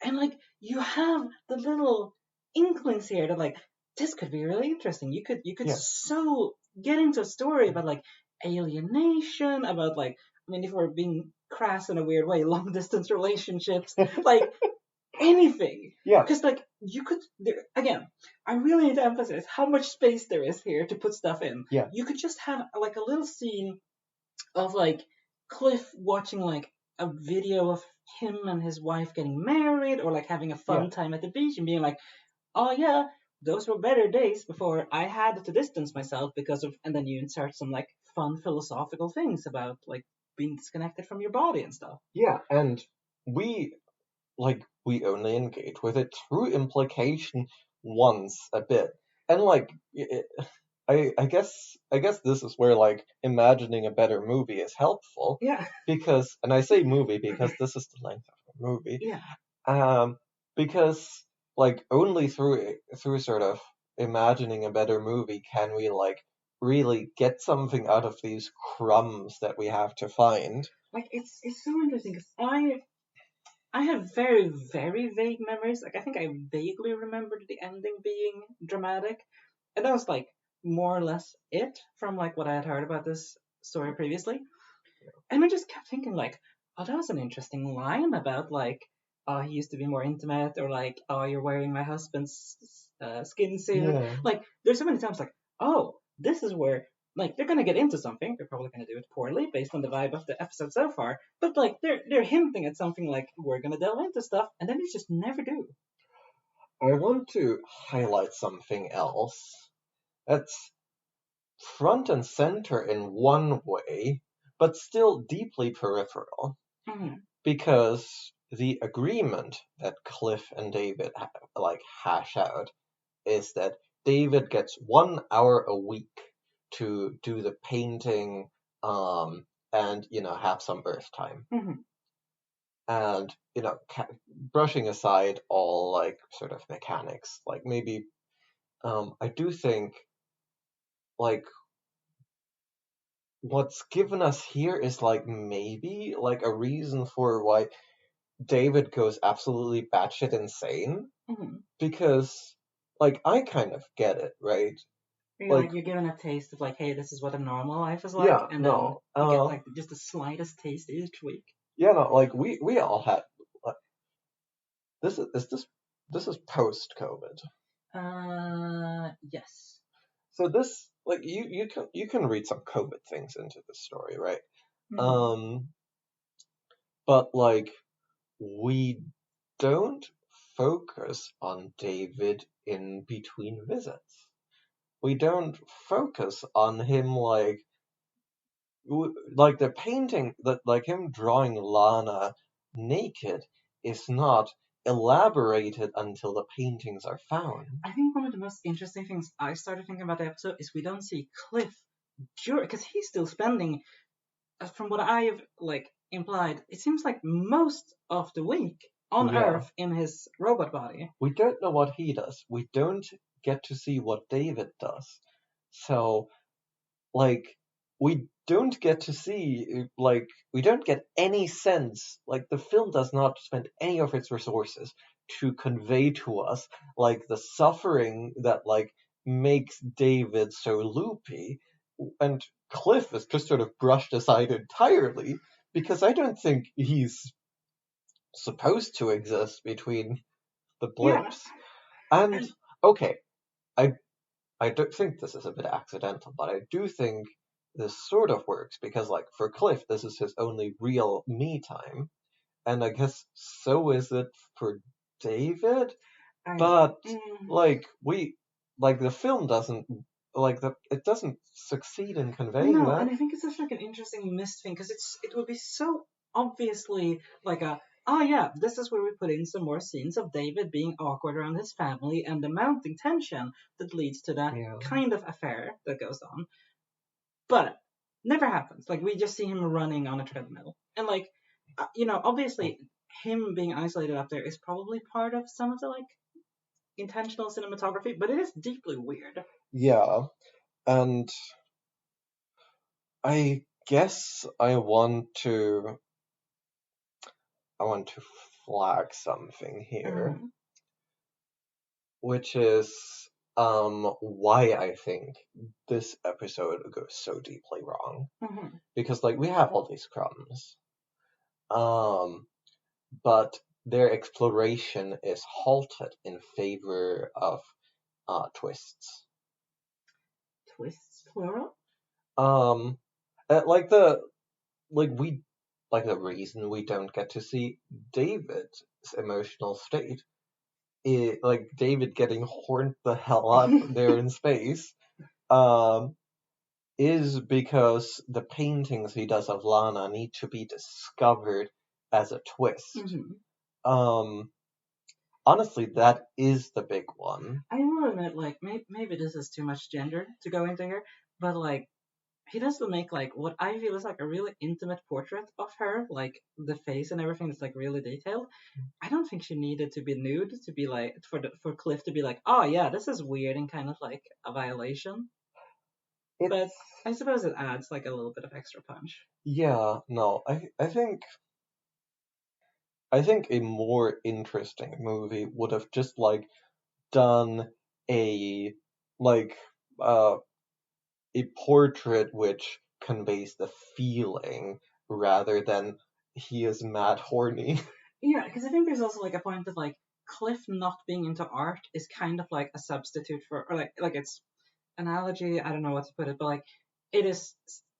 And, like, you have the little inklings here that, like, this could be really interesting. You could Yeah. so get into a story about, like, alienation, about, like, I mean, if we're being crass in a weird way, long distance relationships, like, anything. Yeah. Because, like, you could again, I really need to emphasize how much space there is here to put stuff in. Yeah. You could just have, like, a little scene of, like, Cliff watching, like, a video of him and his wife getting married, or, like, having a fun Yeah. time at the beach and being like, "Oh yeah, those were better days before I had to distance myself because of," and then you insert some, like, fun philosophical things about, like, being disconnected from your body and stuff. Yeah, and we we only engage with it through implication once a bit. And like I guess this is where like imagining a better movie is helpful. Yeah. Because, and I say movie because this is the length of a movie. Yeah. Because like only through sort of imagining a better movie can we like really get something out of these crumbs that we have to find. Like, it's so interesting because I have very, very vague memories. Like, I think I vaguely remembered the ending being dramatic, and that was, like, more or less it from, like, what I had heard about this story previously. And I just kept thinking, like, oh, that was an interesting line about, like, oh, he used to be more intimate, or, like, oh, you're wearing my husband's skin suit. Yeah. Like, there's so many times, like, oh, this is where, like, they're gonna get into something. They're probably gonna do it poorly based on the vibe of the episode so far. But, like, they're hinting at something like, we're gonna delve into stuff, and then they just never do. I want to highlight something else that's front and center in one way, but still deeply peripheral. Mm-hmm. Because the agreement that Cliff and David hash out is that David gets 1 hour a week to do the painting, and have some earth time. Mm-hmm. And brushing aside all like sort of mechanics, like maybe I do think like what's given us here is like maybe like a reason for why David goes absolutely batshit insane. Mm-hmm. Because like I kind of get it, right? Like, You're given a taste of like, hey, this is what a normal life is like, yeah, and then no, you get like just the slightest taste each week. yeah, no, like we all had like, this is post COVID. Yes. So this, like, you can read some COVID things into the story, right? Hmm. Um, but like we don't focus on David in between visits. We don't focus on him like the painting that like him drawing Lana naked is not elaborated until the paintings are found. I think one of the most interesting things I started thinking about the episode is we don't see Cliff during, because he's still spending, from what I've like implied, it seems like most of the week on Yeah. Earth in his robot body. We don't know what he does. We don't get to see what David does. So, like, we don't get to see, like, we don't get any sense, like, the film does not spend any of its resources to convey to us, like, the suffering that, like, makes David so loopy. And Cliff is just sort of brushed aside entirely because I don't think he's supposed to exist between the Yeah, blips. And and okay, I I don't think this is a bit accidental, but I do think this sort of works because, like, for Cliff, this is his only real me time, and I guess so is it for David. I, But mm, like like the film doesn't it doesn't succeed in conveying no, that. and I think it's such like an interesting missed thing because it would be so obviously like a, oh yeah, this is where we put in some more scenes of David being awkward around his family and the mounting tension that leads to that Yeah, kind of affair that goes on, but never happens. Like we just see him running on a treadmill, and like obviously him being isolated up there is probably part of some of the like intentional cinematography, but it is deeply weird. yeah, and I guess I want to flag something here, Mm-hmm. which is why I think this episode goes so deeply wrong. Mm-hmm. Because like we have all these crumbs, um, but their exploration is halted in favor of twists. Twists plural. Um, like the reason we don't get to see David's emotional state, like David getting horned the hell up there in space, um, is because the paintings he does of Lana need to be discovered as a twist. Mm-hmm. Um, honestly, that is the big one. I will admit, like maybe this is too much gender to go into here, but like he does make like what I feel is like a really intimate portrait of her, like the face and everything is like really detailed. I don't think she needed to be nude to be like for Cliff to be like, oh yeah, this is weird and kind of like a violation. It's But I suppose it adds like a little bit of extra punch. yeah, no, I think a more interesting movie would have just like done a like uh a portrait which conveys the feeling rather than he is mad horny. Yeah, because I think there's also like a point of like Cliff not being into art is kind of like a substitute for, or like it's analogy. I don't know what to put it, but like it is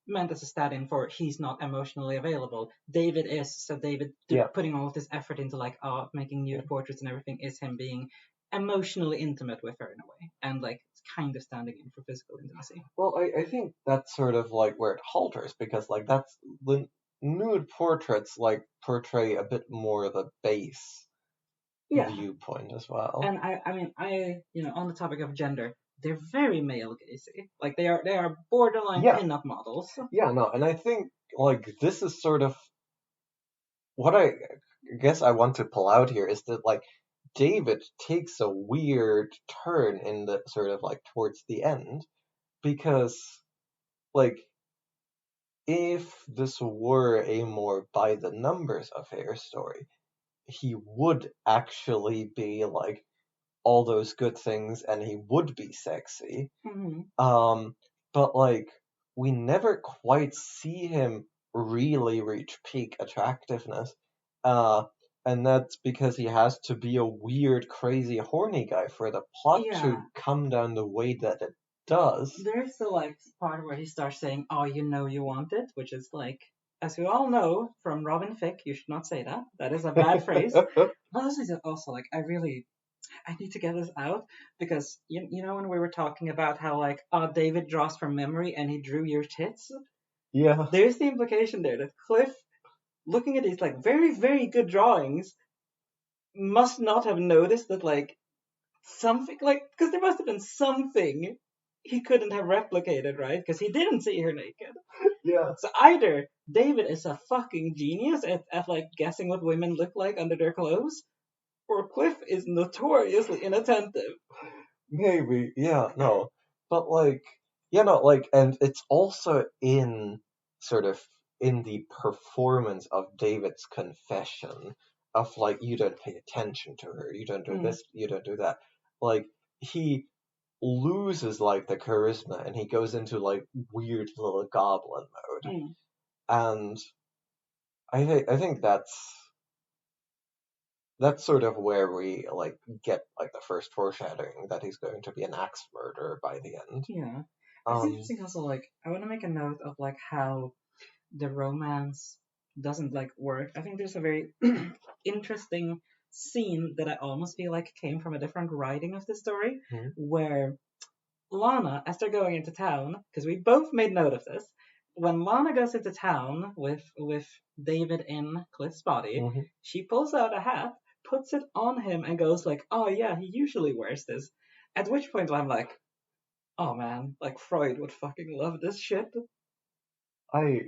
meant as a stand-in for he's not emotionally available. David is, so David Yeah. putting all of this effort into like making Yeah. nude portraits and everything is him being emotionally intimate with her in a way, and like it's kind of standing in for physical intimacy. Well, I think that's sort of like where it halters because like that's the nude portraits like portray a bit more the base Yeah, viewpoint as well. and I mean on the topic of gender, they're very male gazy. Like they are borderline Yeah, pin-up models. yeah, no, and I think like this is sort of what I guess I want to pull out here is that like David takes a weird turn in the sort of like towards the end because like if this were a more by the numbers affair story, he would actually be like all those good things and he would be sexy. Mm-hmm. But like we never quite see him really reach peak attractiveness. Uh, and that's because he has to be a weird, crazy, horny guy for the plot to Yeah. come down the way that it does. There's the like part where he starts saying, "Oh, you know you want it," which is like, as we all know from Robin Thicke, you should not say that. That is a bad phrase. But also like I need to get this out because you know when we were talking about how like David draws from memory and he drew your tits. Yeah. There's the implication there that Cliff, looking at these like very very good drawings, must not have noticed that like something like because there must have been something he couldn't have replicated, right? Because he didn't see her naked. Yeah. So either David is a fucking genius at like guessing what women look like under their clothes, or Cliff is notoriously inattentive. Maybe. Yeah, no. But like, like, and it's also in sort of in the performance of David's confession of like, you don't pay attention to her, you don't do Mm, this, you don't do that. Like, he loses like the charisma and he goes into like weird little goblin mode. mm. And I think that's sort of where we like get like the first foreshadowing that he's going to be an axe murderer by the end. Yeah. It's Um, interesting also like I want to make a note of like how the romance doesn't like work. I think there's a very interesting scene that I almost feel like came from a different writing of the story mhm, where Lana, as they're going into town, because we both made note of this, when Lana goes into town with David in Cliff's body, mhm. she pulls out a hat, puts it on him, and goes like, "Oh yeah, he usually wears this." At which point I'm like, "Oh man, like Freud would fucking love this shit." I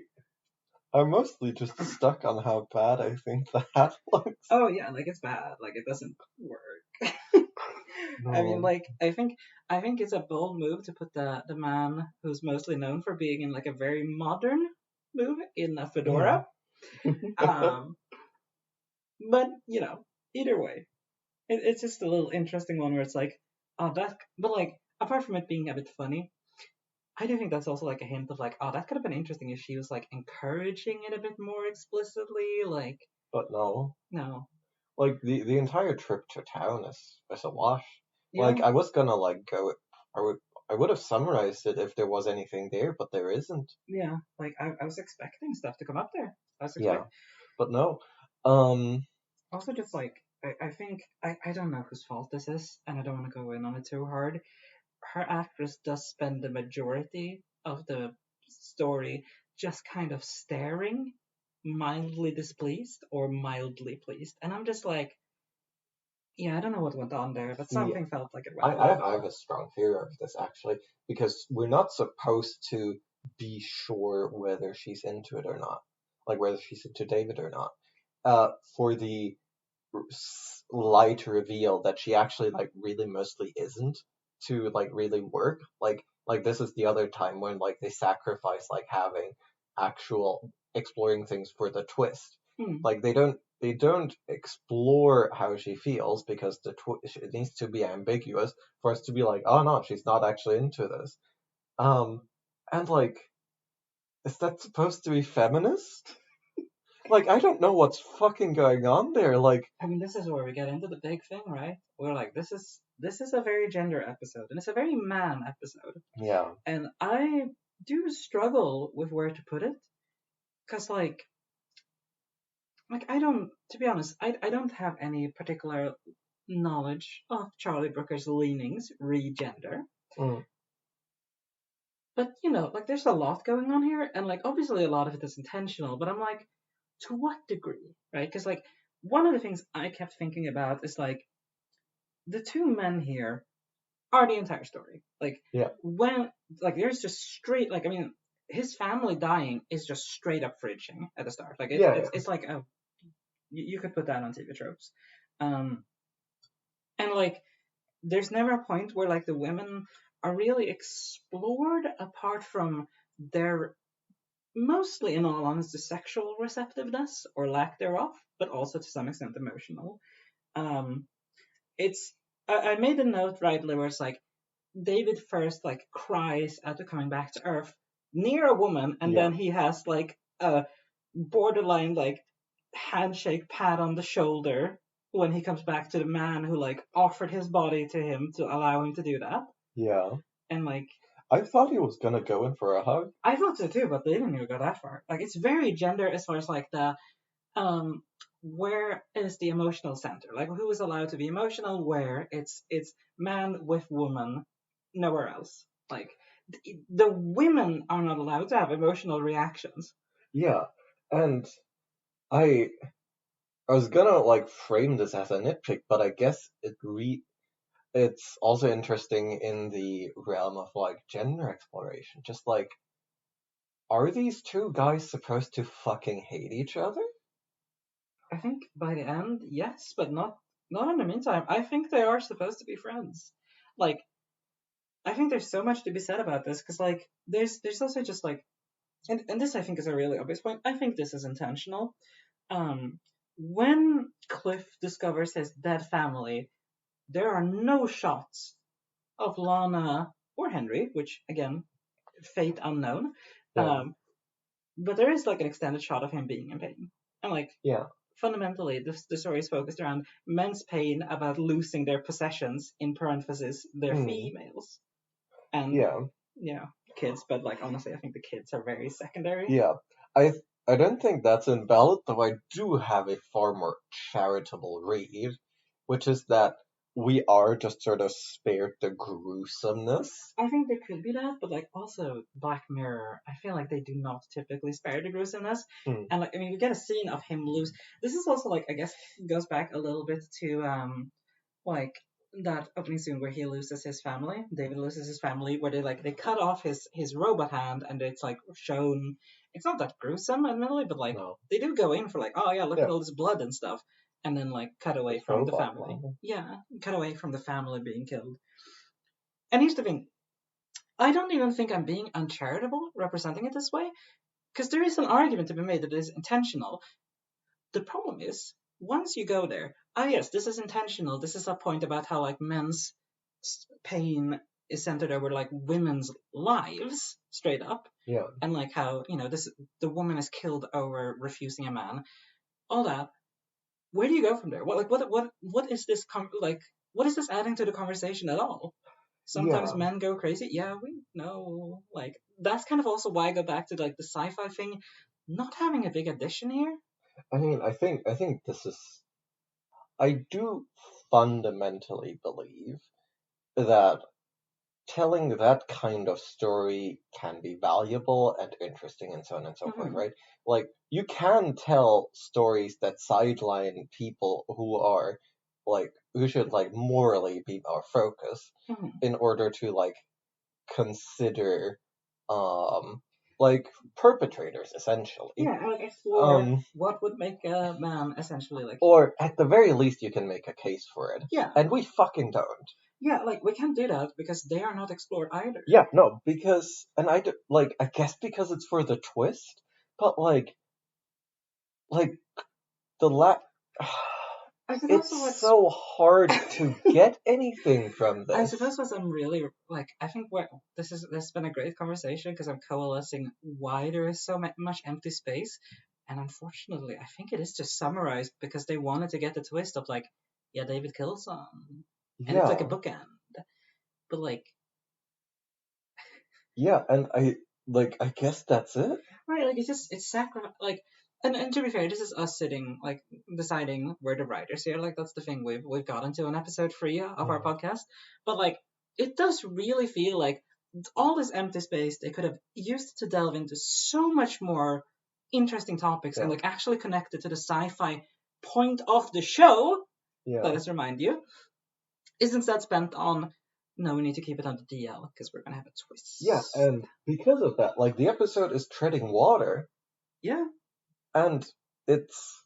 I'm mostly just stuck on how bad I think the hat looks. Oh yeah, like it's bad, like it doesn't work. I mean, No. like I think it's a bold move to put the man who's mostly known for being in like a very modern movie in a Yeah. fedora. Um, but either way, it's just a little interesting one where it's like, oh that, but like apart from it being a bit funny, I do think that's also like a hint of like, oh that could have been interesting if she was like encouraging it a bit more explicitly. Like, But no. no, Like the entire trip to town is a wash. yeah, Like I was gonna like go I would have summarized it if there was anything there, but there isn't. yeah, like I was expecting stuff to come up there. I was Yeah. expecting. But no. Um Also, just like I think I don't know whose fault this is, and I don't want to go in on it too hard. Her actress does spend the majority of the story just kind of staring, mildly displeased or mildly pleased, and I'm just like, yeah, I don't know what went on there, but yeah. something felt like it I, went I wrong. I have a strong theory of this actually, because we're not supposed to be sure whether she's into it or not. Like whether she's into David or not. For the light reveal that she actually like really mostly isn't to like really work. Like this is the other time when like they sacrifice like having actual exploring things for the twist. Hmm. Like they don't explore how she feels because it needs to be ambiguous for us to be like, oh no, she's not actually into this. Um, and like, is that supposed to be feminist? Like, I don't know what's fucking going on there. Like, I mean, this is where we get into the big thing, right? We're like, this is a very gender episode, and it's a very man episode, yeah, and I do struggle with where to put it, cause like I don't, to be honest, I don't have any particular knowledge of Charlie Brooker's leanings re-gender. mm, But like there's a lot going on here, and like obviously a lot of it is intentional. But I'm like, to what degree, right? Because like one of the things I kept thinking about is like the two men here are the entire story. Like yeah, when like there's just straight like I mean his family dying is just straight up fridging at the start. Like yeah, it's like a you could put that on TV tropes. Um, and like there's never a point where like the women are really explored apart from their mostly in all honesty sexual receptiveness or lack thereof, but also to some extent emotional. Um, it's I made a note rightly where it's like David first like cries after coming back to Earth near a woman, and Yeah. then he has like a borderline like handshake pat on the shoulder when he comes back to the man who like offered his body to him to allow him to do that. Yeah. And like I thought he was gonna go in for a hug. I thought so too, but they didn't even go that far. Like it's very gender as far as like the um where is the emotional center? Like who is allowed to be emotional? Where it's man with woman, nowhere else. Like the women are not allowed to have emotional reactions. Yeah. And I I was gonna like frame this as a nitpick, but I guess it's also interesting in the realm of like gender exploration. Just like, are these two guys supposed to fucking hate each other? I think by the end, yes, but not in the meantime. I think they are supposed to be friends. Like I think there's so much to be said about this because like there's also just like and this I think is a really obvious point. I think this is intentional. Um, when Cliff discovers his dead family, there are no shots of Lana or Henry, which again, fate unknown. Yeah. Um, but there is like an extended shot of him being in pain, and like Yeah. fundamentally, the story is focused around men's pain about losing their possessions, in parentheses, their Hmm. females, and Yeah. you know, kids. But like honestly, I think the kids are very secondary. Yeah. I I don't think that's invalid, though I do have a far more charitable read, which is that we are just sort of spared the gruesomeness. I think there could be that, but like also Black Mirror, I feel like they do not typically spare the gruesomeness. Hmm. And like I mean, we get a scene of him lose. This is also like I guess goes back a little bit to like that opening scene where he loses his family. David loses his family, where they cut off his robot hand, and it's like shown. It's not that gruesome, admittedly, but like No. they do go in for like, oh yeah, look at Yeah. all this blood and stuff, and then like cut away This from the robot family. man. Yeah, cut away from the family being killed. And here's the thing: I don't even think I'm being uncharitable representing it this way, because there is an argument to be made that it is intentional. The problem is, once you go there, yes, this is intentional. This is a point about how like men's pain is centered over like women's lives, straight up, Yeah. and like how this the woman is killed over refusing a man. All that. Where do you go from there? What is this like? What is this adding to the conversation at all? Sometimes Yeah. men go crazy. Yeah, we know. Like that's kind of also why I go back to like the sci-fi thing, not having a big addition here. I think this is. I do fundamentally believe that telling that kind of story can be valuable and interesting and so on and so forth, Hmm. right? Like, you can tell stories that sideline people who are, like, who should, like, morally be our focus Hmm. in order to, like, consider, um, like, perpetrators, essentially. Yeah, and like explore Um, what would make a man essentially like. or at the very least, you can make a case for it. Yeah, And we fucking don't. yeah, like we can't do that because they are not explored either. Yeah, no, because, and like, I guess because it's for the twist, but like, the I suppose it's so hard to get anything from I this. suppose what I'm really like, I think what this has been a great conversation because I'm coalescing why there is so much empty space, and unfortunately, I think it is just summarized because they wanted to get the twist of like, yeah, David kills some, and it's like a Yeah, bookend, but like, yeah, and I guess that's it. right, like it's sacrifice, like, and to be fair, this is us sitting like deciding we're the writers here, like that's the thing we've gotten to in episode 3 of our Mm, podcast, but like, it does really feel like all this empty space they could have used to delve into so much more interesting topics and yeah, like actually connected to the sci-fi point of the show. Let yeah, us remind you, is instead spent on no, we need to keep it on the DL because we're gonna have a yeah, twist. and because of that, like, the episode is treading water, Yeah, and it's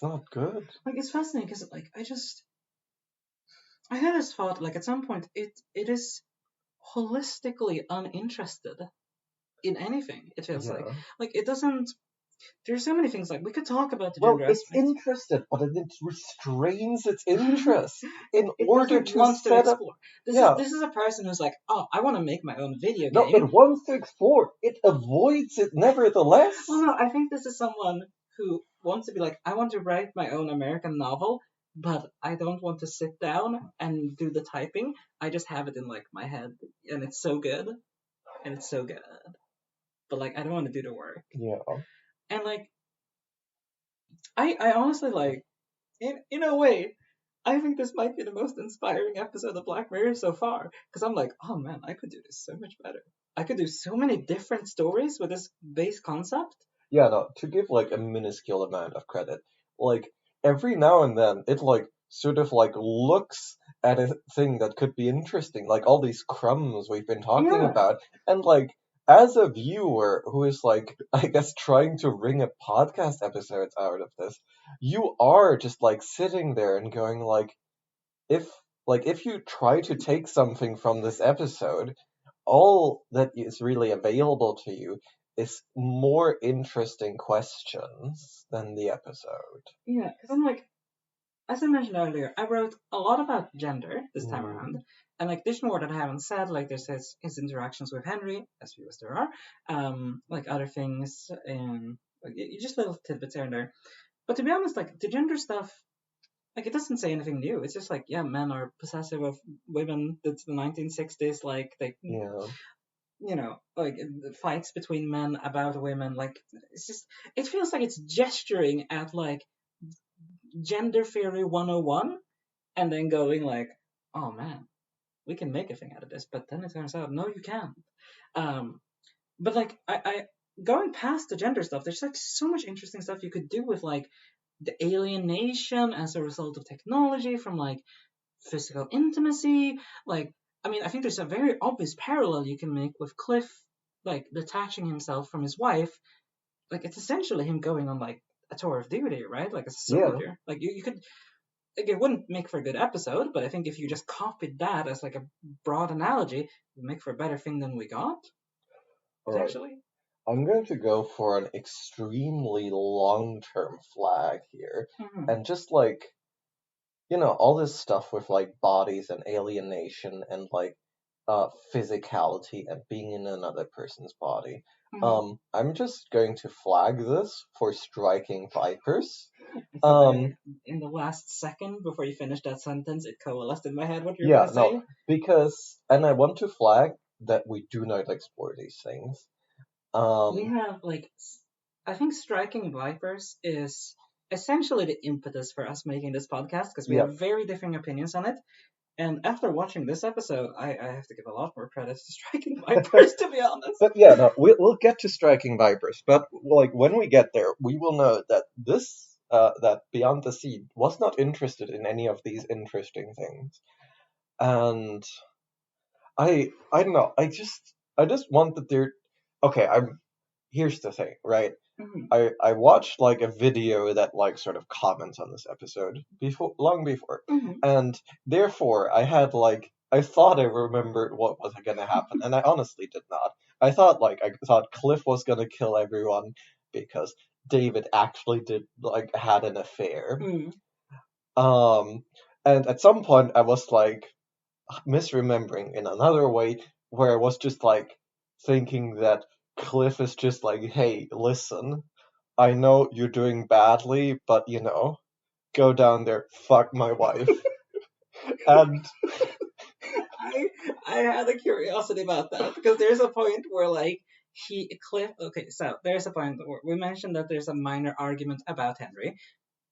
not good. like it's fascinating because like I had this thought like at some point it is holistically uninterested in anything. It feels Yeah, like it doesn't. there's so many things like we could talk about the Well, gender it's aspect. interested, but it restrains its interest in It order doesn't to want to set up. explore. Yeah, This is a person who's like, oh, I want to make my own video no, it game. wants to explore. It avoids it nevertheless. Well, no, I think this is someone who wants to be like, I want to write my own American novel, but I don't want to sit down and do the typing. I just have it in like my head, and it's so good, and it's so good. But like, I don't want to do the work. Yeah. And like, I honestly like, in a way, I think this might be the most inspiring episode of Black Mirror so far. Because I'm like, oh man, I could do this so much better. I could do so many different stories with this base concept. Yeah, no, to give like a minuscule amount of credit, like every now and then it like sort of like looks at a thing that could be interesting, like all these crumbs we've been talking Yeah. about, and like as a viewer who is like I guess trying to wring a podcast episodes out of this, you are just like sitting there and going if if you try to take something from this episode, all that is really available to you is more interesting questions than the episode. Yeah, because I'm like, as I mentioned earlier, I wrote a lot about gender this time Mm, around. And like, there's more that I haven't said. Like, there's his interactions with Henry, as few as there are. Like other things, and like, just little tidbits here and there. But to be honest, like the gender stuff, like it doesn't say anything new. It's just like, yeah, men are possessive of women. That's the 1960s. Like they, yeah, like fights between men about women. Like it's just, it feels like it's gesturing at like gender theory 101, and then going like, oh man, we can make a thing out of this. But then it turns out, no, you can't. Um, but like I going past the gender stuff, there's like so much interesting stuff you could do with like the alienation as a result of technology from like physical intimacy. Like, I mean, I think there's a very obvious parallel you can make with Cliff, like detaching himself from his wife. Like, it's essentially him going on like a tour of duty, right? Like a yeah. soldier. Like you could. Like, it wouldn't make for a good episode, but I think if you just copied that as like a broad analogy, it would make for a better thing than we got, All right. potentially. I'm going to go for an extremely long-term flag here, Mm-hmm. and just like all this stuff with like bodies and alienation and like physicality and being in another person's body. Mm-hmm. I'm just going to flag this for striking vipers. In the last second before you finished that sentence, it coalesced in my head what you were Yeah, going to no, say. because and I want to flag that we do not explore these things. We have like, I think striking vipers is essentially the impetus for us making this podcast because we Yeah, have very differing opinions on it. And after watching this episode, I have to give a lot more credit to striking vipers, to be honest. but yeah, no, we'll get to striking vipers. But like when we get there, we will know that that Beyond the Sea was not interested in any of these interesting things, and I don't know. I just want that there. Okay, here's the thing, right? Mm-hmm. I watched like a video that like sort of comments on this episode long before, Mm-hmm. and therefore I thought I remembered what was gonna happen, and I honestly did not. I thought Cliff was gonna kill everyone because David actually did like had an affair. Mm-hmm. Um, and at some point I was like misremembering in another way where I was just like thinking that Cliff is just like, hey, listen, I know you're doing badly, but go down there, fuck my wife. And I I had a curiosity about that because there's a point where like Cliff. Okay, so there's a point where we mentioned that there's a minor argument about Henry.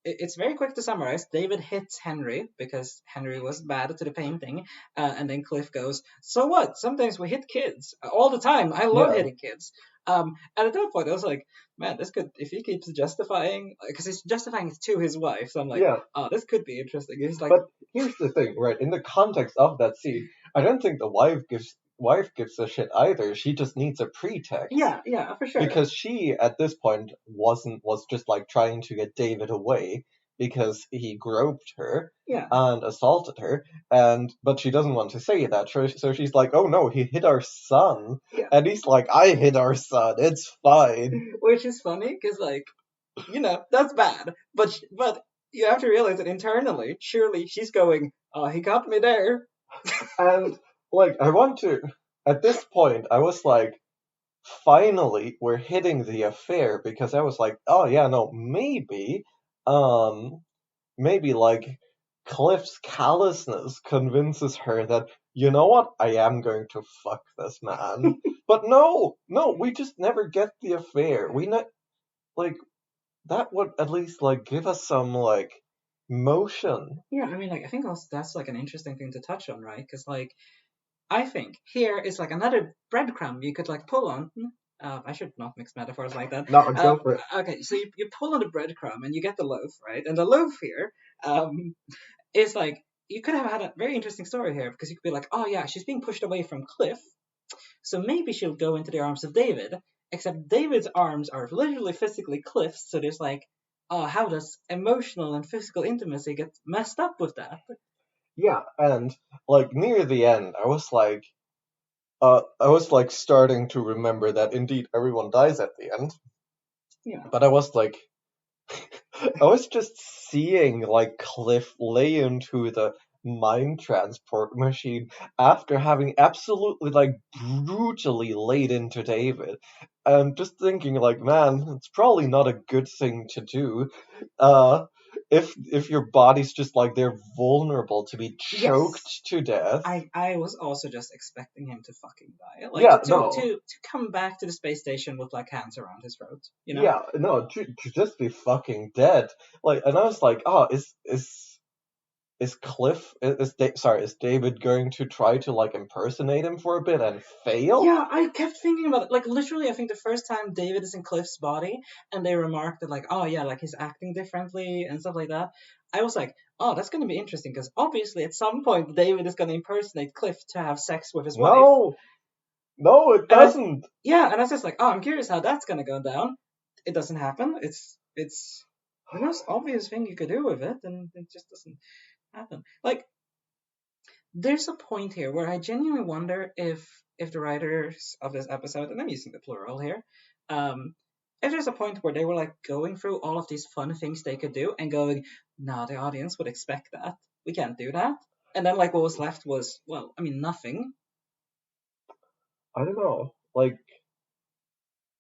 It's very quick to summarize. David hits Henry because Henry was bad to the painting, and then Cliff goes, "So what? Sometimes we hit kids all the time. I love yeah, hitting kids." And at that point, I was like, "Man, this could if he keeps justifying because he's justifying it to his wife." So I'm like, yeah. "Oh, this could be interesting." He's like, But here's the thing, right? In the context of that scene, I don't think the wife gives a shit either. She just needs a pretext. "Yeah, yeah, for sure." Because she at this point was just like trying to get David away because he groped her Yeah. and assaulted her, but she doesn't want to say that, so she's like, "Oh no, he hit our son," Yeah. and he's like, "I hit our son. It's fine." Which is funny because, like, that's bad. But you have to realize that internally, surely she's going, "Oh, he got me there." And like, at this point, I was like, finally, we're hitting the affair, because I was like, oh yeah, no, um, maybe like Cliff's callousness convinces her that, you know what, I am going to fuck this man. But no, we just never get the affair. We not like that would at least like give us some like motion. Yeah, I mean, like, I think also that's like an interesting thing to touch on, right? Because, like, I think here is like another breadcrumb you could like pull on. I should not mix metaphors like that. No, go for it. Okay, so you pull on the breadcrumb and you get the loaf, right? And the loaf here is like, you could have had a very interesting story here because you could be like, oh yeah, she's being pushed away from Cliff, so maybe she'll go into the arms of David. Except David's arms are literally physically Cliff's, so there's like, oh, how does emotional and physical intimacy get messed up with that? Yeah, and like near the end, I was like starting to remember that indeed everyone dies at the end. Yeah. But I was like, I was just seeing like Cliff lay into the mind transport machine after having absolutely like brutally laid into David, and just thinking like, man, it's probably not a good thing to do. Uh, if your body's just like they're vulnerable to be choked Yes. to death. I was also just expecting him to fucking die. Like Yeah, to no. to come back to the space station with like hands around his throat, Yeah, no, to just be fucking dead. Like, and I was like, oh, is Cliff is David going to try to like impersonate him for a bit and fail? Yeah, I kept thinking about it. Like literally, I think the first time David is in Cliff's body and they remarked that like, oh yeah, like he's acting differently and stuff like that. I was like, oh, that's going to be interesting because obviously at some point David is going to impersonate Cliff to have sex with his wife. No, no, it And I, doesn't. yeah, and I was just like, oh, I'm curious how that's going to go down. It doesn't happen. It's the most obvious thing you could do with it, and it just doesn't happen. Like there's a point here where I genuinely wonder if the writers of this episode, and I'm using the plural here, if there's a point where they were like going through all of these fun things they could do and going, nah, the audience would expect that. We can't do that. And then like what was left was, well, I mean nothing. I don't know. Like,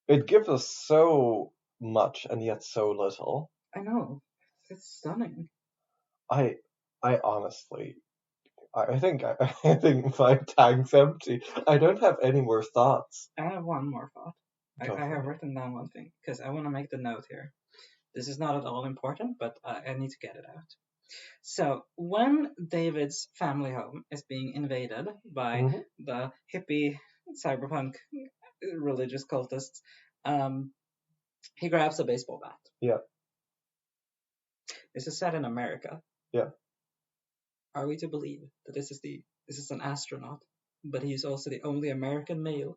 it gives us so much and yet so little. I know. It's stunning. I, I honestly, I think I think my tank's empty. I don't have any more thoughts. I have one more thought. Go I for have it. written down one thing because I want to make the note here. This is not at all important, but I need to get it out. So when David's family home is being invaded by Hmm. the hippie cyberpunk religious cultists, um, he grabs a baseball bat. Yeah, This is set in America. yeah. Are we to believe that this is an astronaut, but he is also the only American male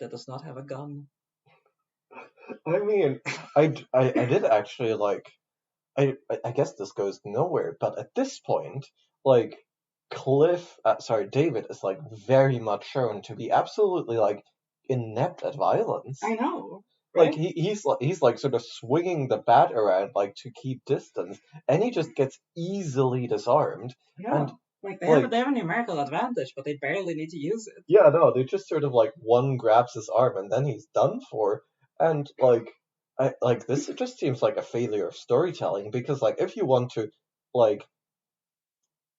that does not have a gun? I mean, I did actually like. I guess this goes nowhere, but at this point, like David is like very much shown to be absolutely like inept at violence. I know, Like right? he's like sort of swinging the bat around like to keep distance, and he just gets easily disarmed. Yeah. And Like like, they have a numerical advantage, but they barely need to use it. yeah, no, they just sort of like one grabs his arm and then he's done for. And like, this just seems like a failure of storytelling, because like if you want to like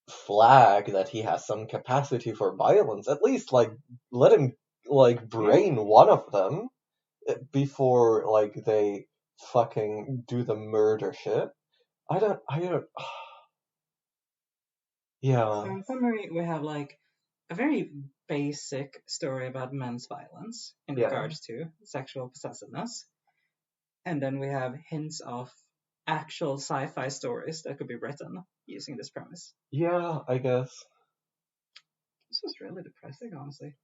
flag that he has some capacity for violence, at least like let him like Yeah. brain one of them before like they fucking do the murder shit. I don't So yeah. in summary, we have like a very basic story about men's violence in Yeah. regards to sexual possessiveness, and then we have hints of actual sci-fi stories that could be written using this premise. Yeah, I guess. This was really depressing, honestly.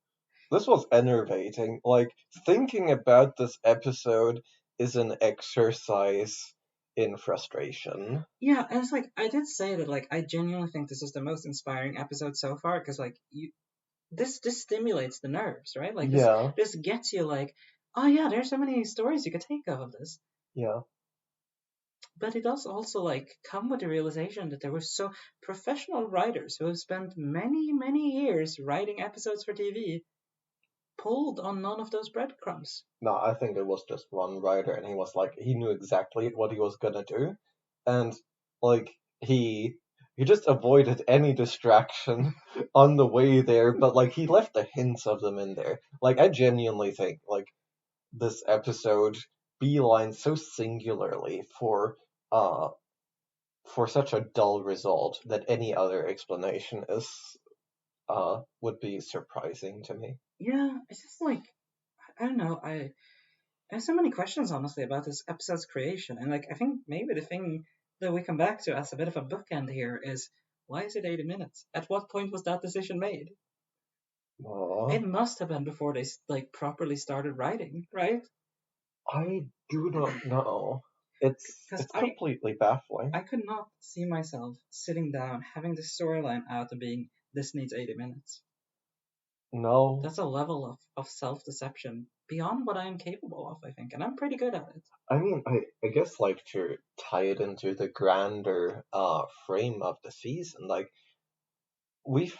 This was enervating. Like, thinking about this episode is an exercise in frustration. Yeah, and it's like I did say that like I genuinely think this is the most inspiring episode so far because like this stimulates the nerves, right? Like Yeah, this gets you like, oh yeah, there's so many stories you could take of this. yeah. But it does also like come with the realization that there were so professional writers who have spent many years writing episodes for TV pulled on none of those breadcrumbs. No, I think it was just one writer, and he was like, he knew exactly what he was gonna do, and like he just avoided any distraction on the way there, but like he left the hints of them in there. Like I genuinely think like this episode beelines so singularly uh for such a dull result that any other explanation is would be surprising to me. Yeah, it's just like I don't know. I have so many questions honestly about this episode's creation, and like I think maybe the thing that we come back to as a bit of a bookend here is why is it 80 minutes? At what point was that decision made? Aw. It must have been before they like properly started writing, right? I do not know. It's Because it's completely baffling. I could not see myself sitting down having the storyline out and being this needs 80 minutes. No, That's a level of self deception beyond what I am capable of, I think, and I'm pretty good at it. I mean, I guess like to tie it into the grander frame of the season, like we've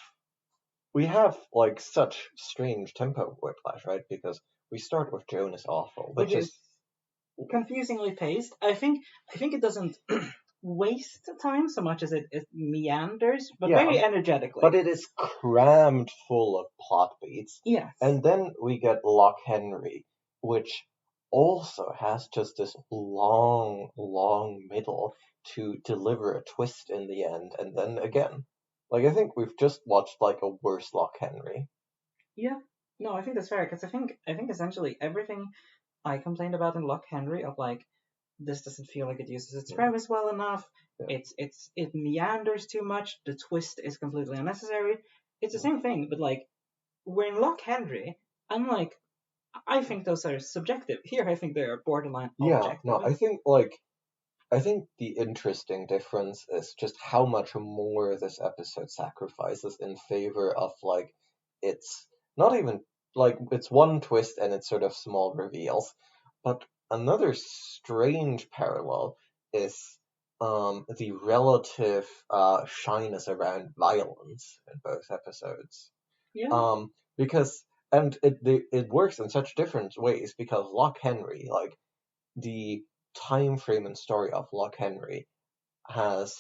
we have like such strange tempo whiplash, right? Because we start with Joan is awful, Which which is is confusingly paced. I think it doesn't waste time so much as it meanders, but yeah, very energetically. but it is crammed full of plot beats. Yes. And then we get Loch Henry, which also has just this long middle to deliver a twist in the end, and then again. Like, I think we've just watched, like, a worse Loch Henry. Yeah. No, I think that's fair because I think essentially everything I complained about in Loch Henry of like this doesn't feel like it uses its Yeah, premise well enough. yeah, It meanders too much. The twist is completely unnecessary. It's the yeah. same thing, but like we're in Loch Henry. I'm like I think those are subjective. Here I think they are borderline Yeah, objective. no, I think the interesting difference is just how much more this episode sacrifices in favor of like it's not even like it's one twist and it's sort of small reveals, but another strange parallel is the relative shyness around violence in both episodes. Yeah. Because and it works in such different ways because Loch Henry, like the time frame and story of Loch Henry has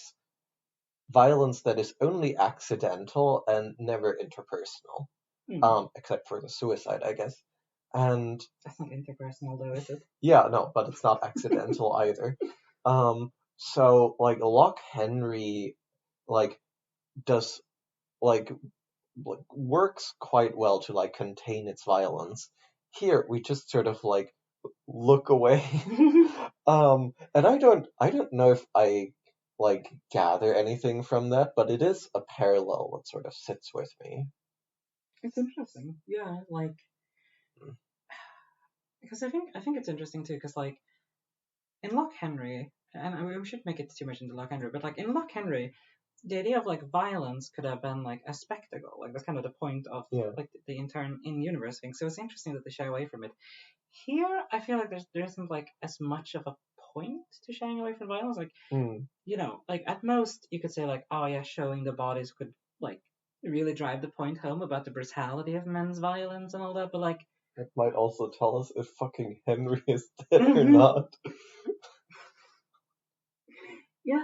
violence that is only accidental and never interpersonal, except for the suicide, I guess. And That's not interpersonal though, is it? yeah, no, but it's not accidental either. So like Loch Henry, like does like works quite well to like contain its violence. Here we just sort of like look away. And I don't know if I like gather anything from that, but it is a parallel that sort of sits with me. It's interesting. Yeah, like because I think it's interesting too because like in Loch Henry, and I mean, we should make it too much into Loch Henry, but like in Loch Henry, the idea of like violence could have been like a spectacle. Like that's kind of the point of Yeah. like the intern in universe thing. So it's interesting that they shy away from it. Here, I feel like there isn't like as much of a point to shying away from violence. Like Hmm. like at most you could say like, oh yeah, showing the bodies could like really drive the point home about the brutality of men's violence and all that. But like, It might also tell us if fucking Henry is dead or not. yeah,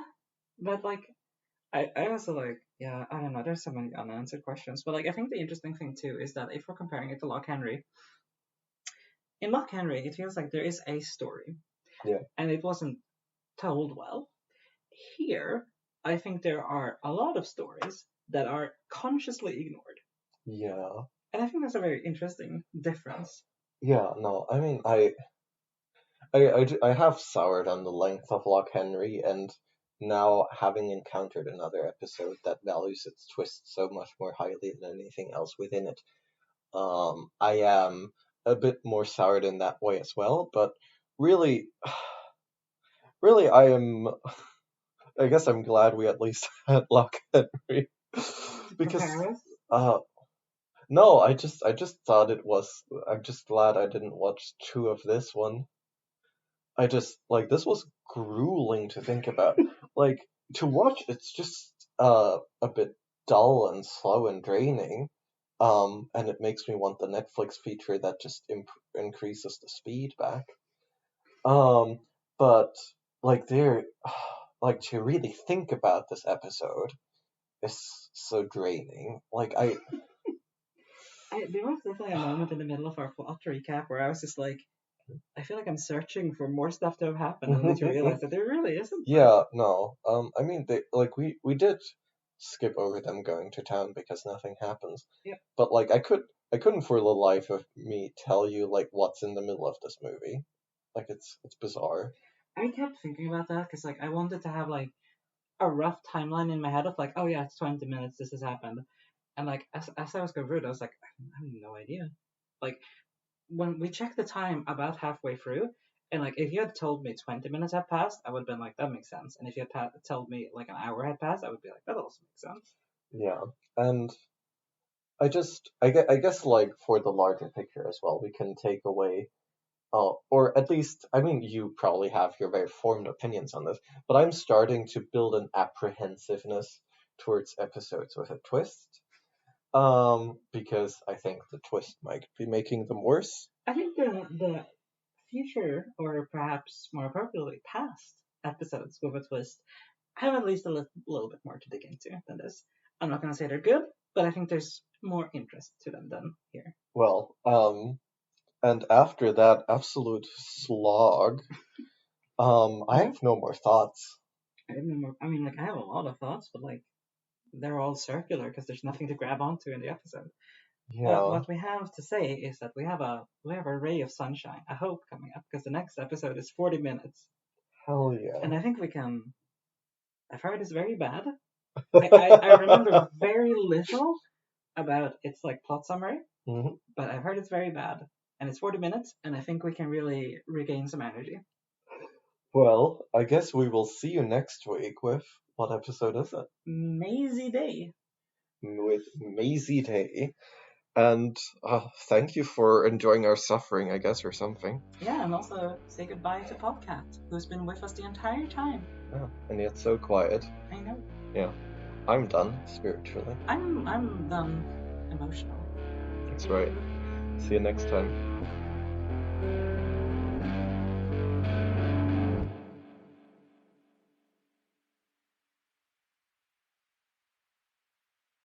but like I also like, yeah, I don't know. There's so many unanswered questions, but like, I think the interesting thing too is that if we're comparing it to Loch Henry, in Loch Henry, it feels like there is a story, Yeah. and it wasn't told well. Here, I think there are a lot of stories that are consciously ignored, Yeah. and I think that's a very interesting difference. Yeah, no, I mean, I have soured on the length of Loch Henry, and now having encountered another episode that values its twist so much more highly than anything else within it, I am a bit more soured in that way as well. But really, really, I guess I'm glad we at least had Lock Henry. Because, Prepare us. no, I just thought it was, I'm just glad I didn't watch two of this one. I just, like, this was grueling to think about. Like, to watch, it's just, a bit dull and slow and draining. And it makes me want the Netflix feature that just increases the speed back. Um, but, like, like, to really think about this episode is so draining. Like, There was definitely a moment in the middle of our plot recap where I was just like, I feel like I'm searching for more stuff to have happened, only to realize that there really isn't. yeah, no. I mean, we did skip over them going to town because nothing happens. Yeah. But like, I couldn't for the life of me tell you like what's in the middle of this movie. Like, it's bizarre. I kept thinking about that because like I wanted to have like a rough timeline in my head of like, oh yeah, it's 20 minutes, this has happened. And like as I was going through it, I was like, I have no idea. Like when we checked the time about halfway through, and like if you had told me 20 minutes had passed, I would have been like, that makes sense. And if you had told me like an hour had passed, I would be like, that also makes sense. Yeah, and I guess like for the larger picture as well, we can take away. Or at least, I mean, you probably have your very formed opinions on this, but I'm starting to build an apprehensiveness towards episodes with a twist. Because I think the twist might be making them worse. I think the future, or perhaps more appropriately, past episodes with a twist have at least a little bit more to dig into than this. I'm not going to say they're good, but I think there's more interest to them than here. Well, and after that absolute slog, I have no more thoughts. I remember, I mean, like, I have a lot of thoughts, but like, they're all circular because there's nothing to grab onto in the episode. Yeah, What we have to say is that we have a ray of sunshine, a hope coming up because the next episode is 40 minutes, hell yeah. and I think we can. I've heard it's very bad. I remember very little about its like plot summary, Mhm. but I've heard it's very bad, and it's 40 minutes, and I think we can really regain some energy. Well, I guess we will see you next week with what episode is it? Maisie Day. With Maisie Day. And thank you for enjoying our suffering, I guess, or something. Yeah, and also say goodbye to Podcat, who's been with us the entire time. Yeah, and yet so quiet. I know. Yeah, I'm done spiritually. I'm done emotionally. That's right. See you next time.